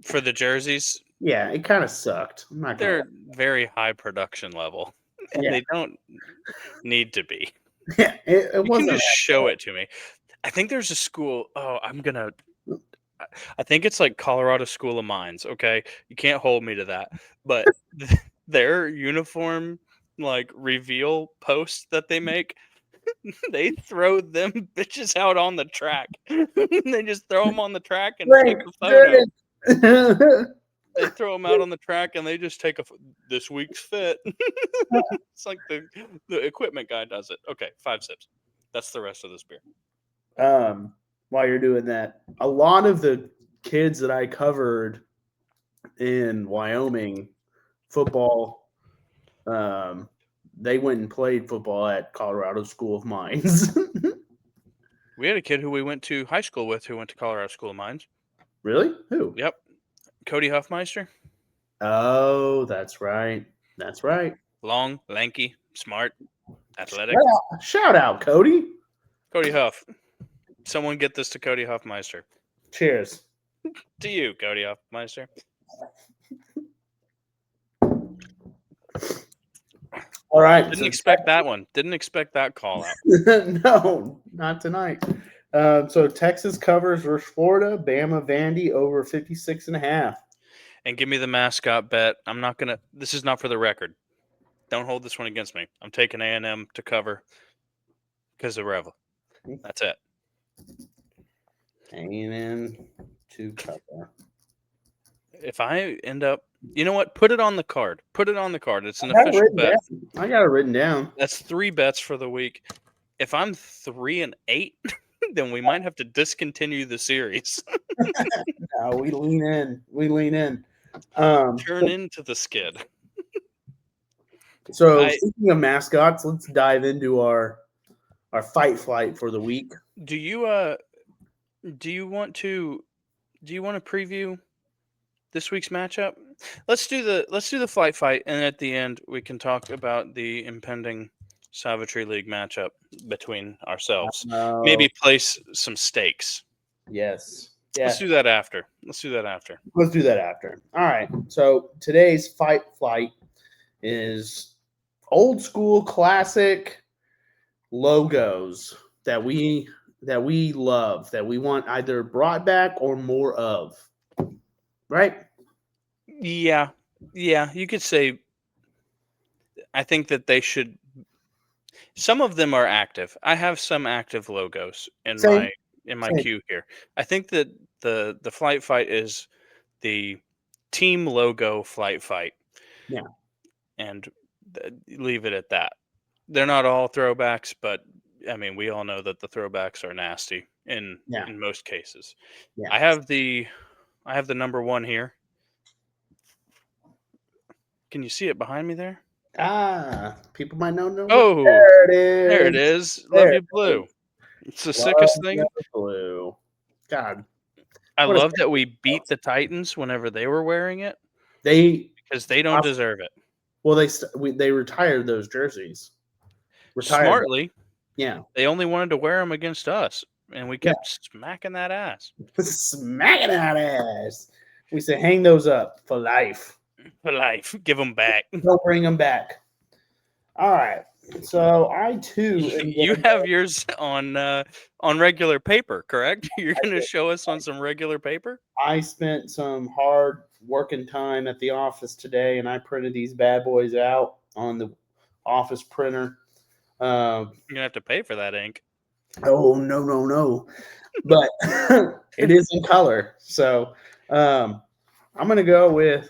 A: for the jerseys,
B: it kind of sucked.
A: They're very high production level, and they don't need to be.
B: Yeah, it wasn't.
A: You can just show it to me. I think there's a school. I think it's like Colorado School of Mines. Okay, you can't hold me to that, but their uniform like reveal posts that they make, they throw them bitches out on the track. They just throw them on the track and take a photo. They throw them out on the track and they just take this week's fit. It's like the equipment guy does it. Okay, 5 sips. That's the rest of this beer.
B: While you're doing that, a lot of the kids that I covered in Wyoming football, they went and played football at Colorado School of Mines.
A: We had a kid who we went to high school with who went to Colorado School of Mines.
B: Really? Who?
A: Yep. Cody Huffmeister.
B: Oh, that's right. That's right.
A: Long, lanky, smart, athletic.
B: Shout out, Cody.
A: Cody Huff. Someone get this to Cody Huffmeister.
B: Cheers.
A: To you, Cody Huffmeister.
B: All right.
A: Didn't expect that one. Didn't expect that call out.
B: No, not tonight. So Texas covers versus Florida. Bama Vandy over 56.5.
A: And give me the mascot bet. I'm not going to – this is not for the record. Don't hold this one against me. I'm taking A&M to cover because of Revel. That's it.
B: A&M to cover.
A: If I end up – you know what? Put it on the card. Put it on the card. It's an official bet.
B: I got it written down.
A: That's 3 bets for the week. If I'm 3-8 – then we might have to discontinue the series.
B: No, we lean in.
A: Turn into the skid.
B: So speaking of mascots, let's dive into our fight flight for the week.
A: Do you want to preview this week's matchup? Let's do the fight, and at the end we can talk about the impending Savagery League matchup between ourselves. Maybe place some stakes.
B: Yes.
A: Let's do that after.
B: All right. So today's fight flight is old school classic logos that we love, that we want either brought back or more of. right?
A: Yeah, you could say. I think that they should. Some of them are active. I have some active logos
B: Same,
A: in my
B: same.
A: queue here. I think that the flight fight is the team logo flight fight,
B: Yeah,
A: and leave it at that. They're not all throwbacks, but I mean, we all know that the throwbacks are nasty
B: yeah,
A: in most cases.
B: yeah.
A: I have the number one here. Can you see it behind me there?
B: People might not know what.
A: Oh,
B: There it
A: there it
B: is.
A: is. Love
B: There
A: you,
B: it is.
A: blue. It's the
B: Love
A: sickest thing.
B: Yellow Blue. God,
A: I
B: what a
A: love that we beat the Titans whenever they were wearing it
B: they.
A: because they don't deserve it.
B: Well, they retired those jerseys. Retired them.
A: Smartly,
B: Yeah,
A: they only wanted to wear them against us, and we
B: yeah.
A: kept smacking that ass
B: Smacking that ass. We say hang those up for life.
A: for life. Give them back.
B: Don't bring them back. All right. So I too am
A: You
B: gonna
A: have yours on regular paper, correct? You're going to show us on some regular paper.
B: I spent some hard working time at the office today, and I printed these bad boys out on the office printer.
A: You're gonna have to pay for that ink.
B: Oh no! But it is in color, so I'm gonna go with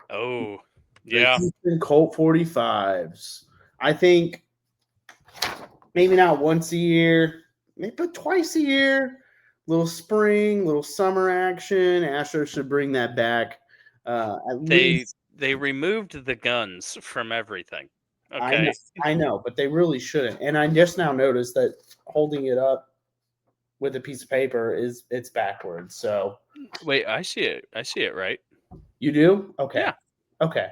A: Oh,
B: the
A: yeah.
B: Houston Colt 45s. I think maybe not once a year, maybe but twice a year. Little spring, little summer action. Astros should bring that back. At least
A: They removed the guns from everything.
B: I know,
A: Okay.
B: I know, but they really shouldn't. And I just now noticed that holding it up with a piece of paper it's backwards. So
A: Wait, I see it. I see it right.
B: you do? Okay.
A: Yeah.
B: Okay.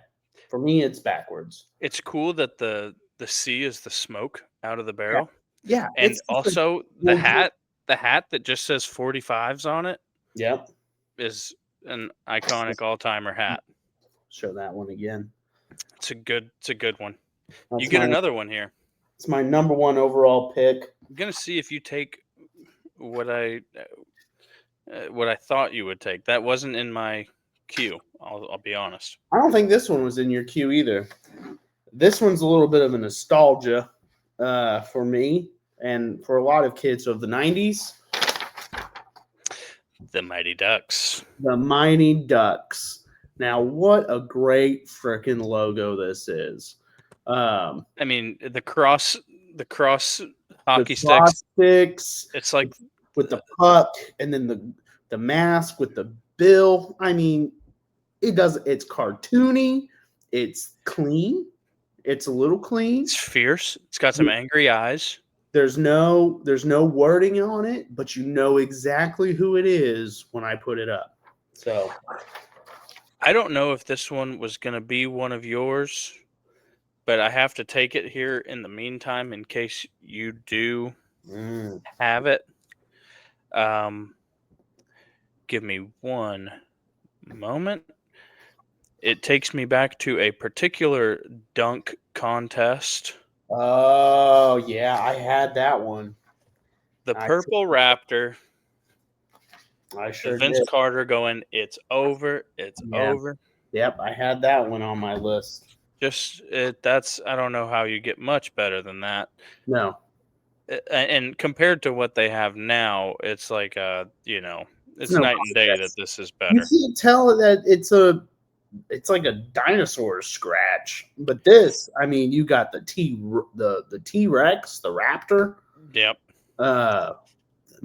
B: For me, it's backwards.
A: It's cool that the C is the smoke out of the
B: Yeah.
A: barrel.
B: Yeah.
A: And
B: It's just a
A: also
B: legit.
A: the hat that just says 45s on it
B: Yep.
A: is an iconic all-timer hat.
B: Show that one again.
A: It's a good one. You
B: That's
A: get
B: my
A: another one here.
B: it's my number one overall pick.
A: I'm gonna see if you take what I thought you would take. That wasn't in my queue. I'll be honest.
B: I don't think this one was in your queue either. This one's a little bit of a nostalgia for me and for a lot of kids of the 90s.
A: The Mighty Ducks.
B: The Mighty Ducks. Now, what a great freaking logo this is.
A: I mean, the cross hockey
B: The cross
A: sticks.
B: sticks
A: It's like
B: with the puck and then the mask with the bill. I mean, it's cartoony, it's clean, it's a little clean.
A: it's fierce. It's got some angry eyes.
B: There's no wording on it, but you know exactly who it is when I put it up. So
A: I don't know if this one was going to be one of yours, but I have to take it here in the meantime in case you do have it. Give me one moment. It takes me back to a particular dunk contest.
B: oh yeah, I had that one.
A: The purple raptor.
B: I sure
A: Vince
B: did.
A: Carter going, it's over, it's over.
B: Yep, I had that one on my list.
A: That's I don't know how you get much better than that.
B: No.
A: And compared to what they have now, it's like it's
B: No
A: night and day
B: contest.
A: that this is
B: You
A: better.
B: can't tell that it's like a dinosaur scratch. But this, I mean, you got the T-Rex, the raptor.
A: Yep.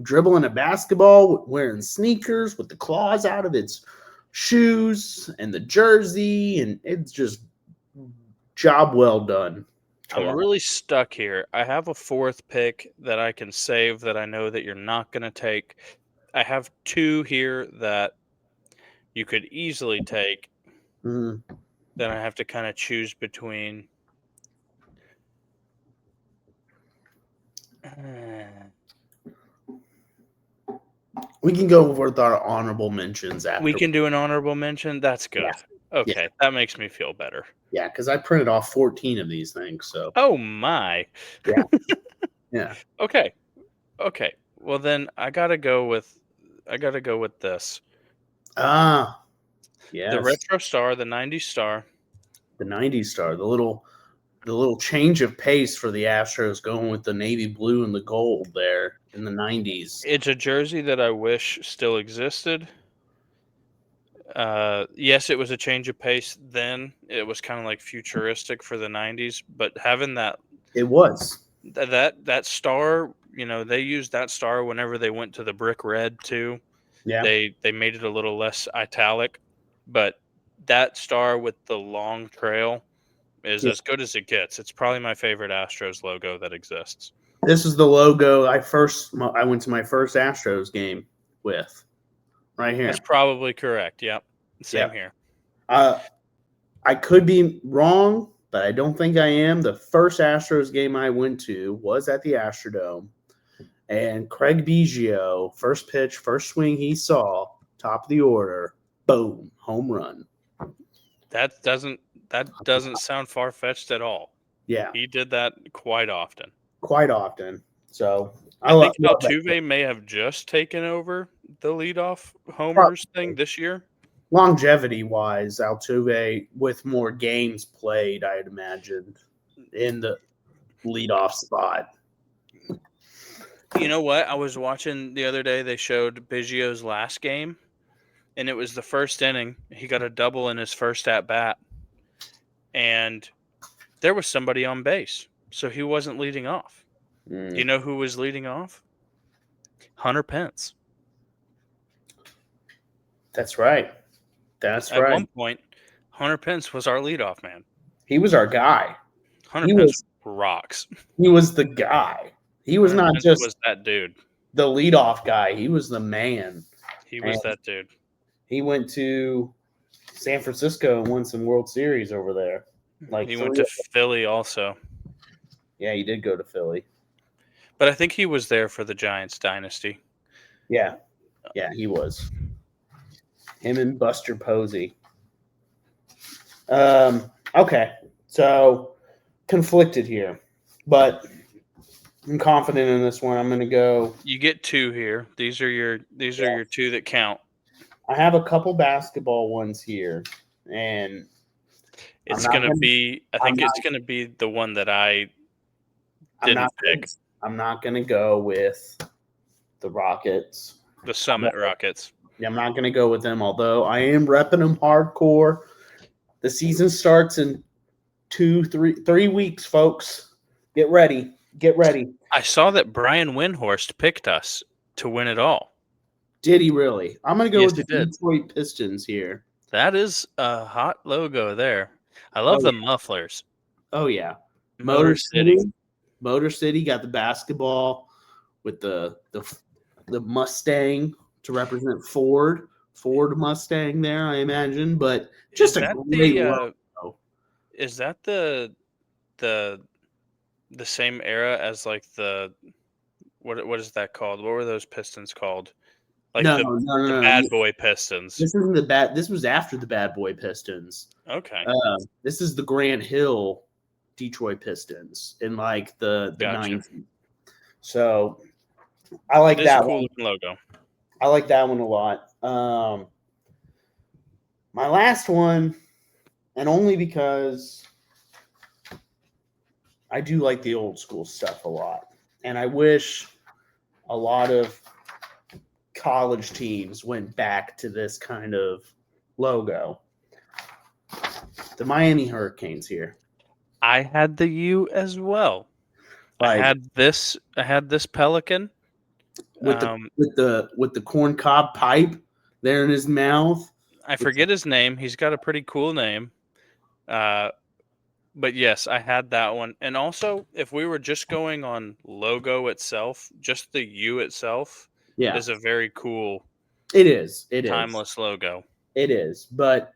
B: Dribbling a basketball, wearing sneakers with the claws out of its shoes and the jersey, and it's just job well done.
A: I'm really stuck here. I have a fourth pick that I can save that I know that you're not going to take. I have two here that you could easily take. Then I have to kind of choose between.
B: We can go with our honorable mentions after.
A: We can do an honorable mention. That's good.
B: Yeah.
A: Okay, that makes me feel better.
B: Yeah, because I printed off 14 of these things. So.
A: Oh my.
B: Yeah. Yeah.
A: Okay. Well then I gotta go with this.
B: Yes.
A: The retro star, the 90s star.
B: The 90s star, the little change of pace for the Astros going with the navy blue and the gold there in the 90s.
A: It's a jersey that I wish still existed. Yes, it was a change of pace then. It was kind of like futuristic for the 90s, but having that
B: It was.
A: that star, they used that star whenever they went to the brick red too.
B: Yeah.
A: They made it a little less italic, but that star with the long trail is as good as it gets. It's probably my favorite Astros logo that exists.
B: This is the logo I went to my first Astros game with. Right here.
A: That's probably correct. Yep. Same here.
B: I could be wrong, but I don't think I am. The first Astros game I went to was at the Astrodome. And Craig Biggio, first pitch, first swing he saw, top of the order, boom, home run.
A: That doesn't sound far-fetched at all.
B: Yeah.
A: He did that quite often.
B: Quite often. So
A: I think Altuve may have just taken over the leadoff homers thing this year.
B: Longevity-wise, Altuve, with more games played, I'd imagine, in the leadoff spot.
A: You know what? I was watching the other day. They showed Biggio's last game, and it was the first inning. He got a double in his first at-bat, and there was somebody on base, so he wasn't leading off. You know who was leading off? Hunter Pence.
B: That's right. At
A: one point, Hunter Pence was our leadoff man.
B: He was our guy.
A: Hunter Pence rocks.
B: He was the guy. He was
A: Hunter
B: not
A: Pence
B: just
A: was that dude.
B: The leadoff guy. He was the man.
A: He was that dude.
B: He went to San Francisco and won some World Series over there.
A: He went to Philly also.
B: Yeah, he did go to Philly.
A: But I think he was there for the Giants dynasty.
B: Yeah. Yeah, he was. Him and Buster Posey. Okay. So conflicted here. But I'm confident in this one. I'm going to go.
A: You get two here. These are your two that count.
B: I have a couple basketball ones here, and
A: it's going to be. I think it's going to be the one that I didn't pick.
B: I'm not going to go with the Rockets,
A: the Summit Rockets.
B: Yeah, I'm not going to go with them. Although I am repping them hardcore. The season starts in 3 weeks, folks. Get ready. Get ready.
A: I saw that Brian Windhorst picked us to win it all.
B: Did he really? I'm going to go with the Detroit Pistons here.
A: That is a hot logo there. I love the mufflers.
B: Oh, yeah. Motor City. Motor City got the basketball with the Mustang to represent Ford. Ford Mustang there, I imagine. But just a great logo.
A: Is that the same era as like the what is that called? What were those Pistons called? Like the Bad Boy Pistons.
B: This isn't the bad. This was after the Bad Boy Pistons.
A: Okay.
B: This is the Grant Hill Detroit Pistons in like the 90s. So I like that
A: one. Logo.
B: I like that one a lot. My last one, and only because I do like the old school stuff a lot. And I wish a lot of college teams went back to this kind of logo. The Miami Hurricanes here.
A: I had the U as well. I had this pelican
B: with the corn cob pipe there in his mouth.
A: I forget his name. He's got a pretty cool name. But yes, I had that one. And also, if we were just going on logo itself, just the U itself is a very cool.
B: It is.
A: Timeless logo.
B: It is. But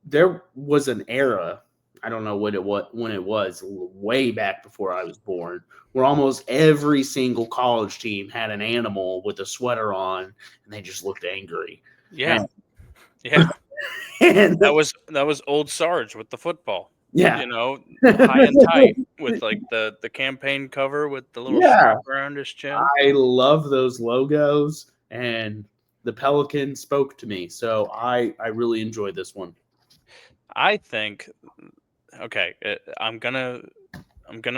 B: there was an era, I don't know when it was, way back before I was born, where almost every single college team had an animal with a sweater on, and they just looked angry.
A: Yeah. And that was old Sarge with the football.
B: Yeah.
A: High and tight with like the campaign cover with the little strap around his chin.
B: I love those logos, and the Pelican spoke to me. So I really enjoyed this one.
A: I think, okay, I'm gonna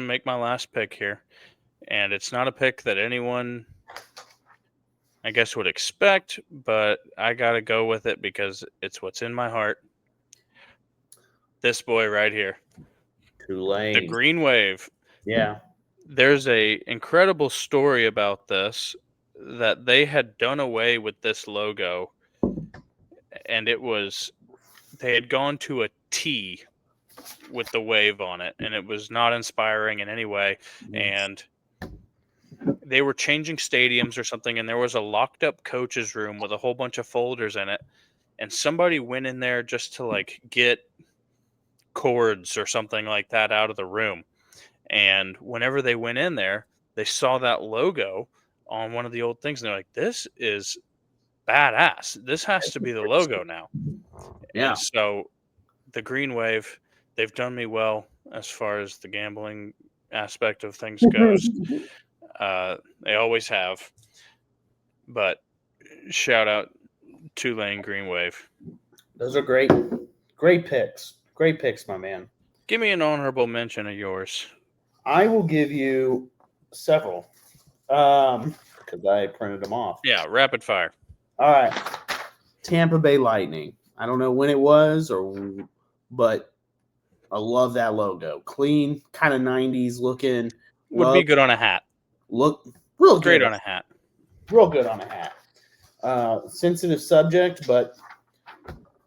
A: make my last pick here, and it's not a pick that anyone, I guess, would expect, but I gotta go with it because it's what's in my heart. This boy right here, the
B: Tulane.
A: Green Wave.
B: Yeah.
A: There's a incredible story about this, that they had done away with this logo, and they had gone to a T with the wave on it, and it was not inspiring in any way. And they were changing stadiums or something, and there was a locked up coach's room with a whole bunch of folders in it, and somebody went in there just to like get cords or something like that out of the room. And whenever they went in there, they saw that logo on one of the old things, and they're like, this is badass. This has to be the logo now.
B: Yeah.
A: And so the Green Wave, they've done me well as far as the gambling aspect of things goes. They always have. But shout out Tulane Green Wave.
B: Those are great picks. Great picks, my man.
A: Give me an honorable mention of yours.
B: I will give you several because I printed them off.
A: Yeah, rapid fire.
B: All right. Tampa Bay Lightning. I don't know when it was, but I love that logo. Clean, kind of 90s looking.
A: Would be good on a hat.
B: Look real
A: Great
B: good
A: on a hat.
B: Real good on a hat. Sensitive subject, but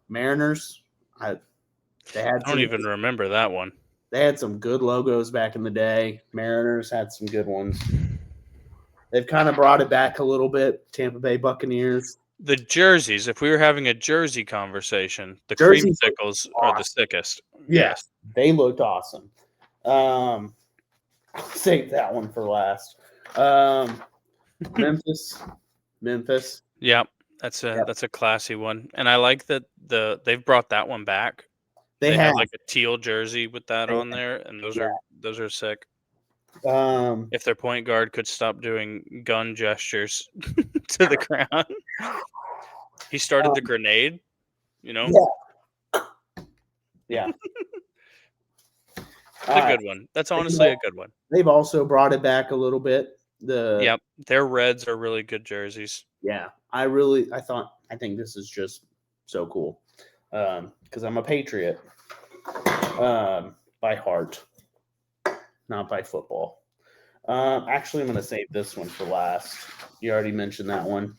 B: Mariners,
A: I don't even remember that one.
B: They had some good logos back in the day. Mariners had some good ones. They've kind of brought it back a little bit. Tampa Bay Buccaneers.
A: The jerseys, if we were having a jersey conversation, the creamsicles are the sickest.
B: Yes. They looked awesome. I'll save that one for last. Memphis.
A: Yep, that's a classy one, and I like that they've brought that one back. They have like a teal jersey with that on there, and those are sick. If their point guard could stop doing gun gestures to the crowd, he started the grenade. You know.
B: Yeah.
A: It's a good one. That's honestly a good one.
B: They've also brought it back a little bit.
A: Their reds are really good jerseys.
B: Yeah, I think this is just so cool because I'm a Patriot by heart, not by football. Actually, I'm going to save this one for last. You already mentioned that one.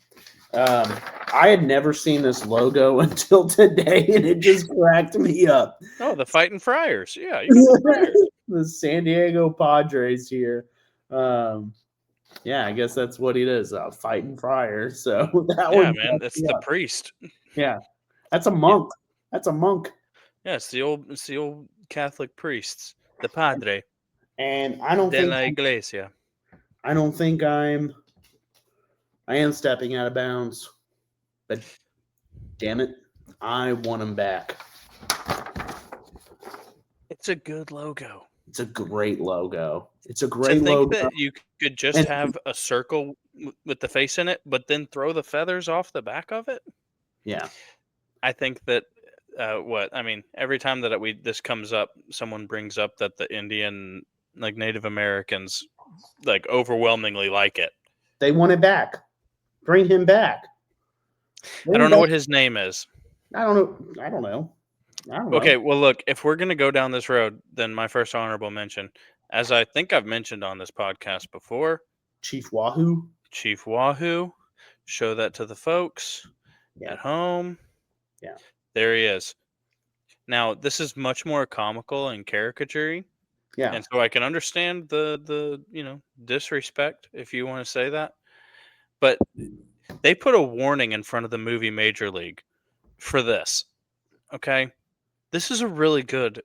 B: I had never seen this logo until today, and it just cracked me up.
A: Oh, the Fighting Friars. Yeah, you got the Friars.
B: The San Diego Padres here. Yeah, I guess that's what it is. Fighting Friar. So that one.
A: Yeah, man, that's the priest.
B: Yeah, that's a monk. That's a monk.
A: Yeah, it's the old Catholic priests, the Padre.
B: And I don't
A: de
B: think
A: la Iglesia.
B: I don't think I am stepping out of bounds, but damn it, I want them back.
A: It's a good logo.
B: It's a great logo. It's a great logo.
A: That you could just have a circle with the face in it, but then throw the feathers off the back of it.
B: Yeah,
A: I think that every time that this comes up, someone brings up that the Indian, like Native Americans, like overwhelmingly like it.
B: They want it back. Bring him back.
A: I don't know what his name is.
B: I don't know.
A: Okay, well, look, if we're going to go down this road, then my first honorable mention, as I think I've mentioned on this podcast before,
B: Chief Wahoo.
A: Chief Wahoo. Show that to the folks at home.
B: Yeah.
A: There he is. Now, this is much more comical and caricature-y.
B: Yeah.
A: And so I can understand the disrespect, if you want to say that. But they put a warning in front of the movie Major League for this. Okay? This is a really good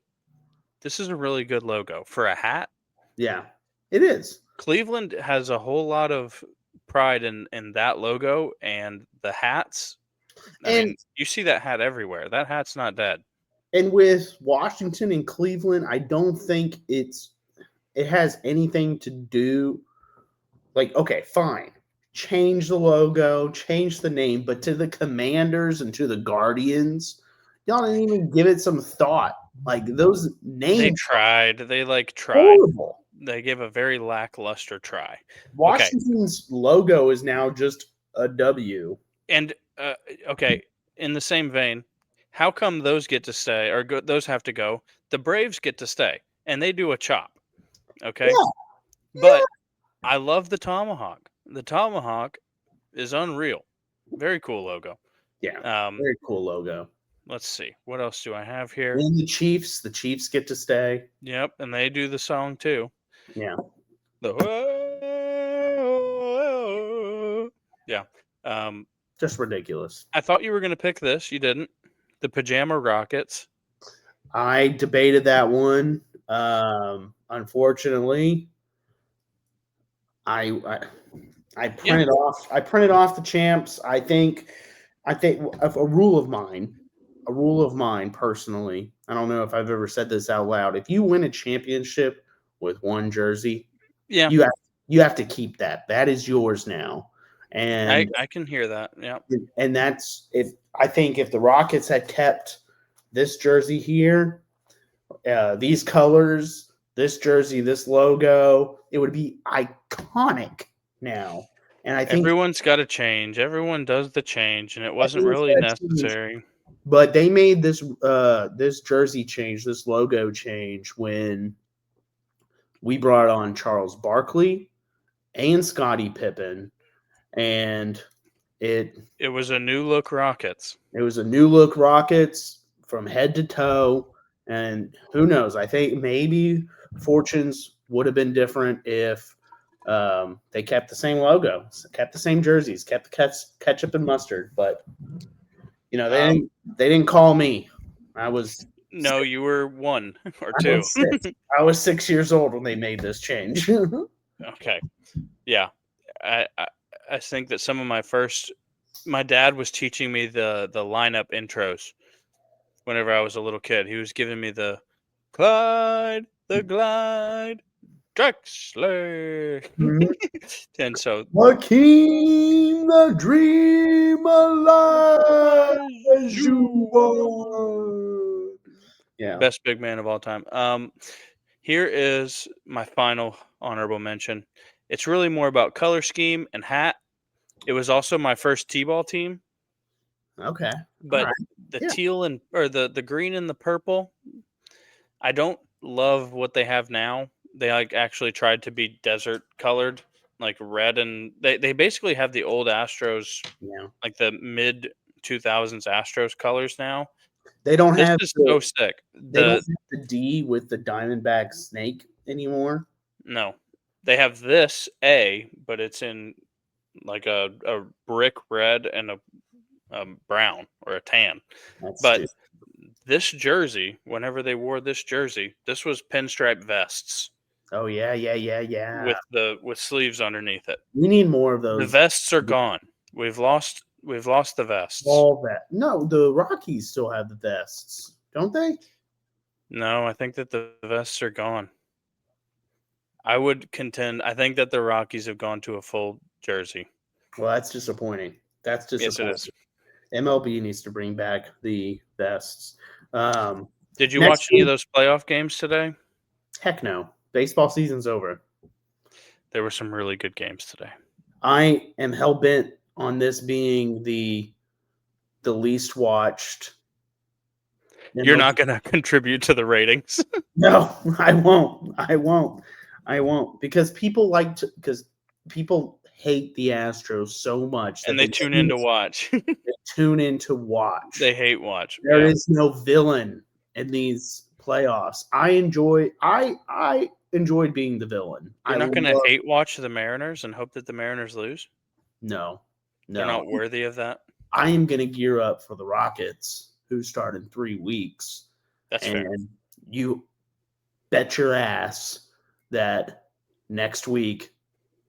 A: logo for a hat.
B: Yeah, it is.
A: Cleveland has a whole lot of pride in that logo and the hats. I mean, you see that hat everywhere. That hat's not dead.
B: And with Washington and Cleveland, I don't think it has anything to do. Like, okay, fine. change the logo, change the name, but to the Commanders and to the Guardians, y'all didn't even give it some thought. Like those names,
A: They tried. They tried.
B: horrible.
A: They gave a very lackluster try.
B: Washington's logo is now just a W.
A: And okay, in the same vein, how come those get to stay or those have to go? The Braves get to stay, and they do a chop. Okay, but I love the tomahawk. The tomahawk is unreal. Very cool logo.
B: Yeah, very cool logo.
A: Let's see. What else do I have here?
B: And the Chiefs get to stay.
A: Yep, and they do the song too.
B: Yeah.
A: Yeah.
B: Just ridiculous.
A: I thought you were going to pick this. You didn't. The Pajama Rockets.
B: I debated that one. Unfortunately, I printed off. I printed off the champs. I think a rule of mine personally. I don't know if I've ever said this out loud. If you win a championship with one jersey, you have to keep that. That is yours now. And
A: I can hear that. Yeah.
B: And that's I think if the Rockets had kept this jersey here, these colors, this jersey, this logo, it would be iconic now. And I think
A: everyone's got to change. Everyone does the change, and it wasn't really necessary.
B: But they made this this jersey change, this logo change when we brought on Charles Barkley and Scottie Pippen, and it
A: was a new look Rockets.
B: It was a new look Rockets from head to toe, and who knows? I think maybe fortunes would have been different if they kept the same logo, kept the same jerseys, kept the ketchup and mustard. But you know, they didn't call me.
A: You were 1 or 2.
B: I was 6 years old when they made this change.
A: Okay, yeah, I think that some of my dad was teaching me the lineup intros whenever I was a little kid. He was giving me the Clyde, the Glide, Drexler. And so
B: Hakeem, the dream alive as you are. Yeah.
A: Best big man of all time. Here is my final honorable mention. It's really more about color scheme and hat. It was also my first T-ball team.
B: Okay.
A: But the teal or the green and the purple, I don't love what they have now. They actually tried to be desert colored, like red, and they basically have the old Astros, like the mid 2000s Astros colors now.
B: They don't have
A: so sick.
B: They don't have the D with the Diamondback snake anymore.
A: No, they have this A, but it's in like a brick red and a brown or a tan. This jersey, whenever they wore this jersey, this was pinstripe vests.
B: Oh yeah.
A: With sleeves underneath it.
B: We need more of those.
A: The vests are gone. We've lost the vests.
B: All that. No, the Rockies still have the vests, don't they?
A: No, I think that the vests are gone. I would contend. I think that the Rockies have gone to a full jersey.
B: Well, that's disappointing. Yes, it is. MLB needs to bring back the vests.
A: Did you watch any of those playoff games today?
B: Heck no. Baseball season's over.
A: There were some really good games today.
B: I am hell-bent on this being the least watched.
A: You're not going to contribute to the ratings?
B: No, I won't. Because people hate the Astros so much.
A: And they tune in to watch.
B: They tune in to watch.
A: They hate watch.
B: There is no villain in these playoffs. I enjoyed being the villain.
A: You're not going to hate watch the Mariners and hope that the Mariners lose?
B: No.
A: They're not worthy of that?
B: I am going to gear up for the Rockets, who start in 3 weeks.
A: That's fair.
B: You bet your ass that next week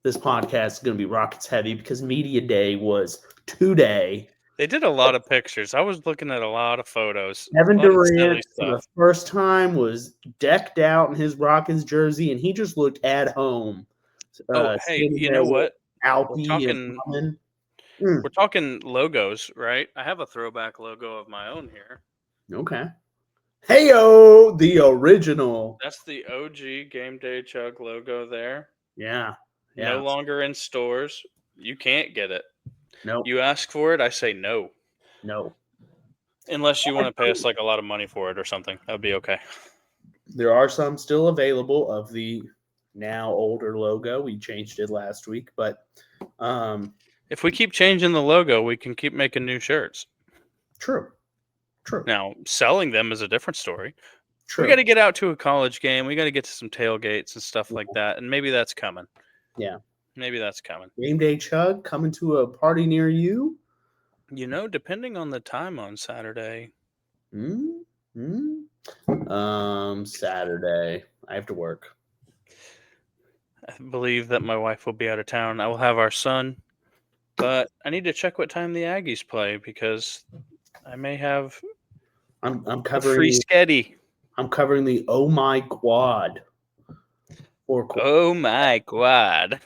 B: this podcast is going to be Rockets heavy because Media Day was today.
A: They did a lot of pictures. I was looking at a lot of photos.
B: Kevin Durant, for the first time, was decked out in his Rockets jersey, and he just looked at home.
A: Hey, you know what?
B: Alpy and ramen.
A: We're talking logos, right? I have a throwback logo of my own here.
B: Okay. Heyo, the original.
A: That's the OG GameDayChug logo there.
B: Yeah.
A: No longer in stores. You can't get it.
B: No.
A: You ask for it, I say no.
B: No.
A: Unless you want to pay us like a lot of money for it or something. That'd be okay.
B: There are some still available of the now older logo. We changed it last week, but
A: if we keep changing the logo, we can keep making new shirts.
B: True.
A: Now, selling them is a different story.
B: True.
A: We got to get out to a college game. We got to get to some tailgates and stuff like that, and maybe that's coming.
B: Yeah.
A: Maybe that's coming.
B: GameDayChug coming to a party near you.
A: You know, depending on the time on Saturday.
B: Saturday. I have to work.
A: I believe that my wife will be out of town. I will have our son, but I need to check what time the Aggies play because I may have
B: I'm covering
A: free sketty.
B: I'm covering the Oh My Quad.
A: Oh my quad.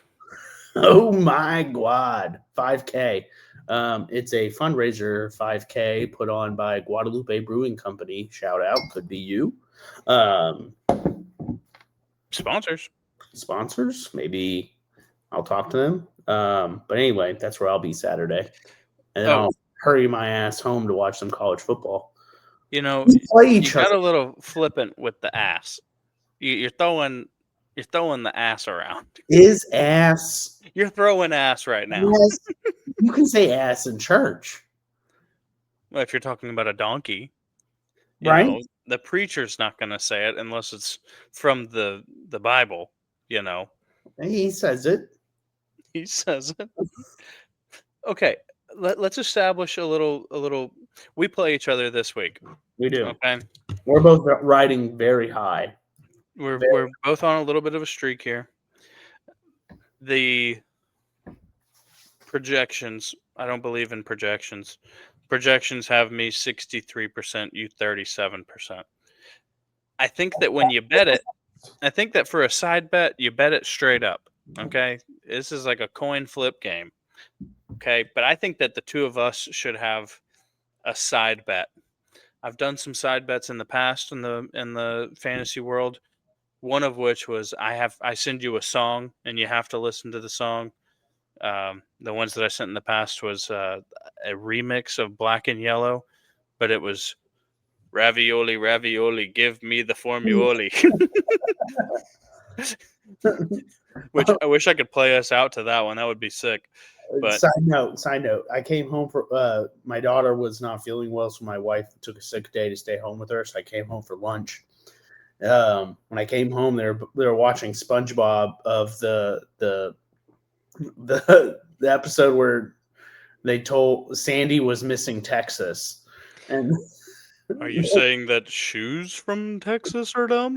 B: Oh my quad. 5K. It's a fundraiser 5K put on by Guadalupe Brewing Company. Shout out, could be you. Sponsors, maybe I'll talk to them. But anyway, that's where I'll be Saturday, and then I'll hurry my ass home to watch some college football.
A: You know,
B: play each
A: you got a little flippant with the ass. You're throwing the ass around.
B: Is ass?
A: You're throwing ass right now.
B: Yes, you can say ass in church.
A: Well, if you're talking about a donkey,
B: right?
A: You know, the preacher's not going to say it unless it's from the Bible. You know,
B: he says it.
A: He says it. Okay, let's establish a little. We play each other this week.
B: We do.
A: Okay,
B: we're both riding very high.
A: We're both on a little bit of a streak here. The projections. I don't believe in projections. Projections have me 63%, you 37%. I think that when you bet it, I think that for a side bet, you bet it straight up. Okay, this is like a coin flip game. Okay, but I think that the two of us should have a side bet. I've done some side bets in the past in the fantasy world. One of which was I send you a song and you have to listen to the song. The ones that I sent in the past was a remix of Black and Yellow, but it was ravioli, ravioli, give me the formuoli. Which I wish I could play us out to that one. That would be sick. But
B: side note. I came home for my daughter was not feeling well, so my wife took a sick day to stay home with her. So I came home for lunch. When I came home, they were watching SpongeBob of the episode where they told Sandy was missing Texas. And
A: are you saying that shoes from Texas are dumb?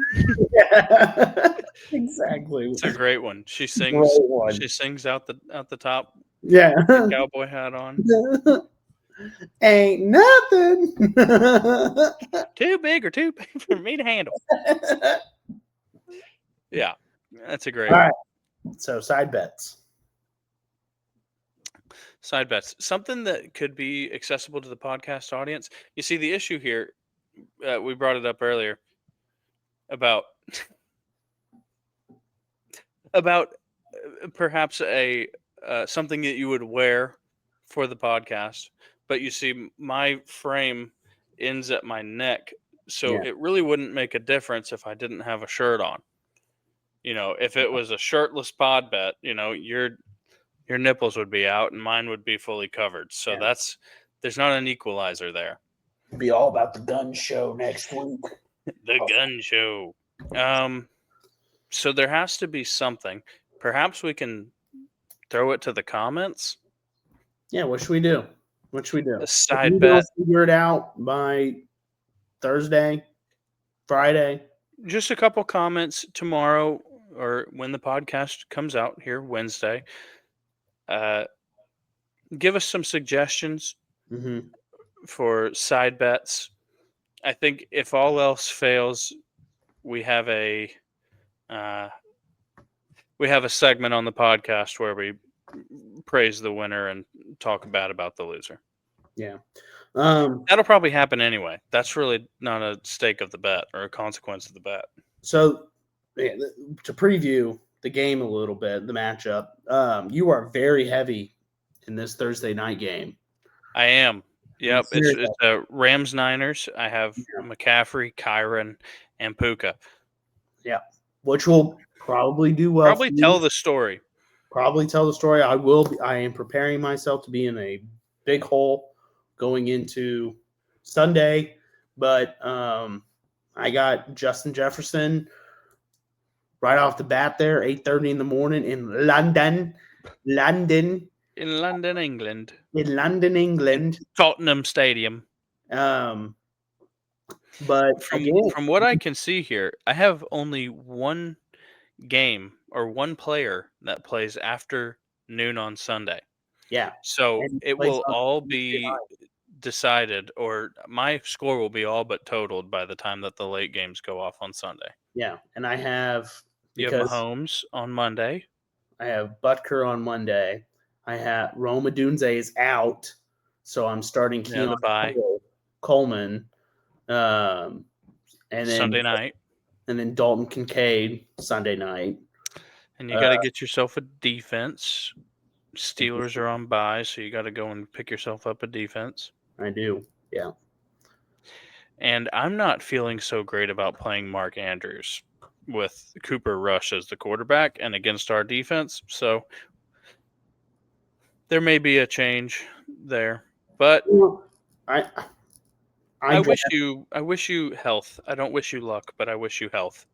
B: Yeah, exactly.
A: It's a great one. She sings. She sings out the top.
B: Yeah,
A: cowboy hat on.
B: Ain't nothing
A: too big or too big for me to handle. Yeah, that's a great one.
B: All right. So side bets.
A: Side bets. Something that could be accessible to the podcast audience. You see, the issue here, we brought it up earlier about perhaps a something that you would wear for the podcast, but you see, my frame ends at my neck, so it really wouldn't make a difference if I didn't have a shirt on. You know, if it was a shirtless pod bet, you know, your nipples would be out and mine would be fully covered. So there's not an equalizer there.
B: It'd be all about the gun show next week.
A: The gun show. So there has to be something. Perhaps we can throw it to the comments.
B: Yeah, what should we do?
A: A side bet.
B: Figure it out by Thursday, Friday.
A: Just a couple comments tomorrow or when the podcast comes out here Wednesday. Give us some suggestions for side bets. I think if all else fails, we have a segment on the podcast where we praise the winner and talk bad about the loser.
B: Yeah.
A: That'll probably happen anyway. That's really not a stake of the bet or a consequence of the bet.
B: So to preview the game a little bit, the matchup, you are very heavy in this Thursday night game.
A: I am. Yep, it's Rams Niners. I have McCaffrey, Kyron, and Puka.
B: Yeah, which will probably do well.
A: Probably tell the story.
B: Probably tell the story. I am preparing myself to be in a big hole going into Sunday, but I got Justin Jefferson right off the bat there, 8:30 in the morning in London.
A: In London, England.
B: In
A: Tottenham Stadium.
B: But
A: from what I can see here, I have only one game or one player that plays after noon on Sunday.
B: Yeah.
A: So it will all be decided, or my score will be all but totaled by the time that the late games go off on Sunday.
B: Yeah, and I have
A: you have Mahomes on Monday.
B: I have Butker on Monday. I have Rome Odunze is out, so I'm starting Keon Coleman, and then
A: Sunday night,
B: and then Dalton Kincaid Sunday night.
A: And you got to get yourself a defense. Steelers are on bye, so you got to go and pick yourself up a defense.
B: I do, yeah.
A: And I'm not feeling so great about playing Mark Andrews with Cooper Rush as the quarterback and against our defense. So there may be a change there, but I wish you health. I don't wish you luck, but I wish you health.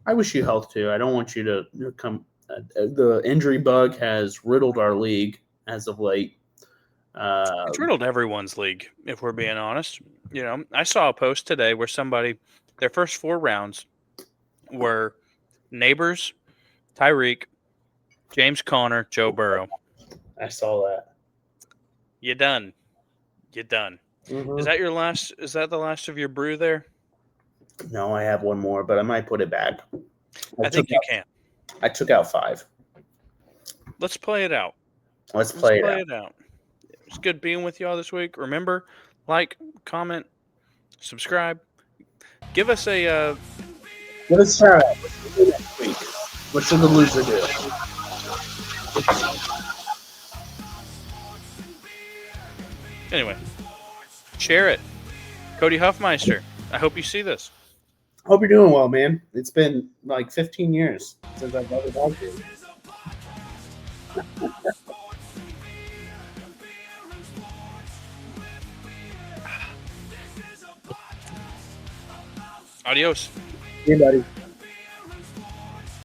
B: I wish you health too. I don't want you to come. The injury bug has riddled our league as of late.
A: It's riddled everyone's league, if we're being honest. I saw a post today where somebody, their first 4 rounds were Neighbors, Tyreek, James Conner, Joe Burrow.
B: I saw that.
A: You done. Mm-hmm. Is that your last? Is that the last of your brew there?
B: No, I have one more, but I might put it back.
A: I think you can.
B: I took out 5.
A: Let's play it out.
B: Let's play it out.
A: It's good being with y'all this week. Remember, like, comment, subscribe. Give us a
B: Give us a shout out. Next week. What should the loser do?
A: Anyway, share it. Cody Huffmeister, I hope you see this.
B: Hope you're doing well, man. It's been like 15 years since I've ever talked to you.
A: Adios.
B: Hey, buddy.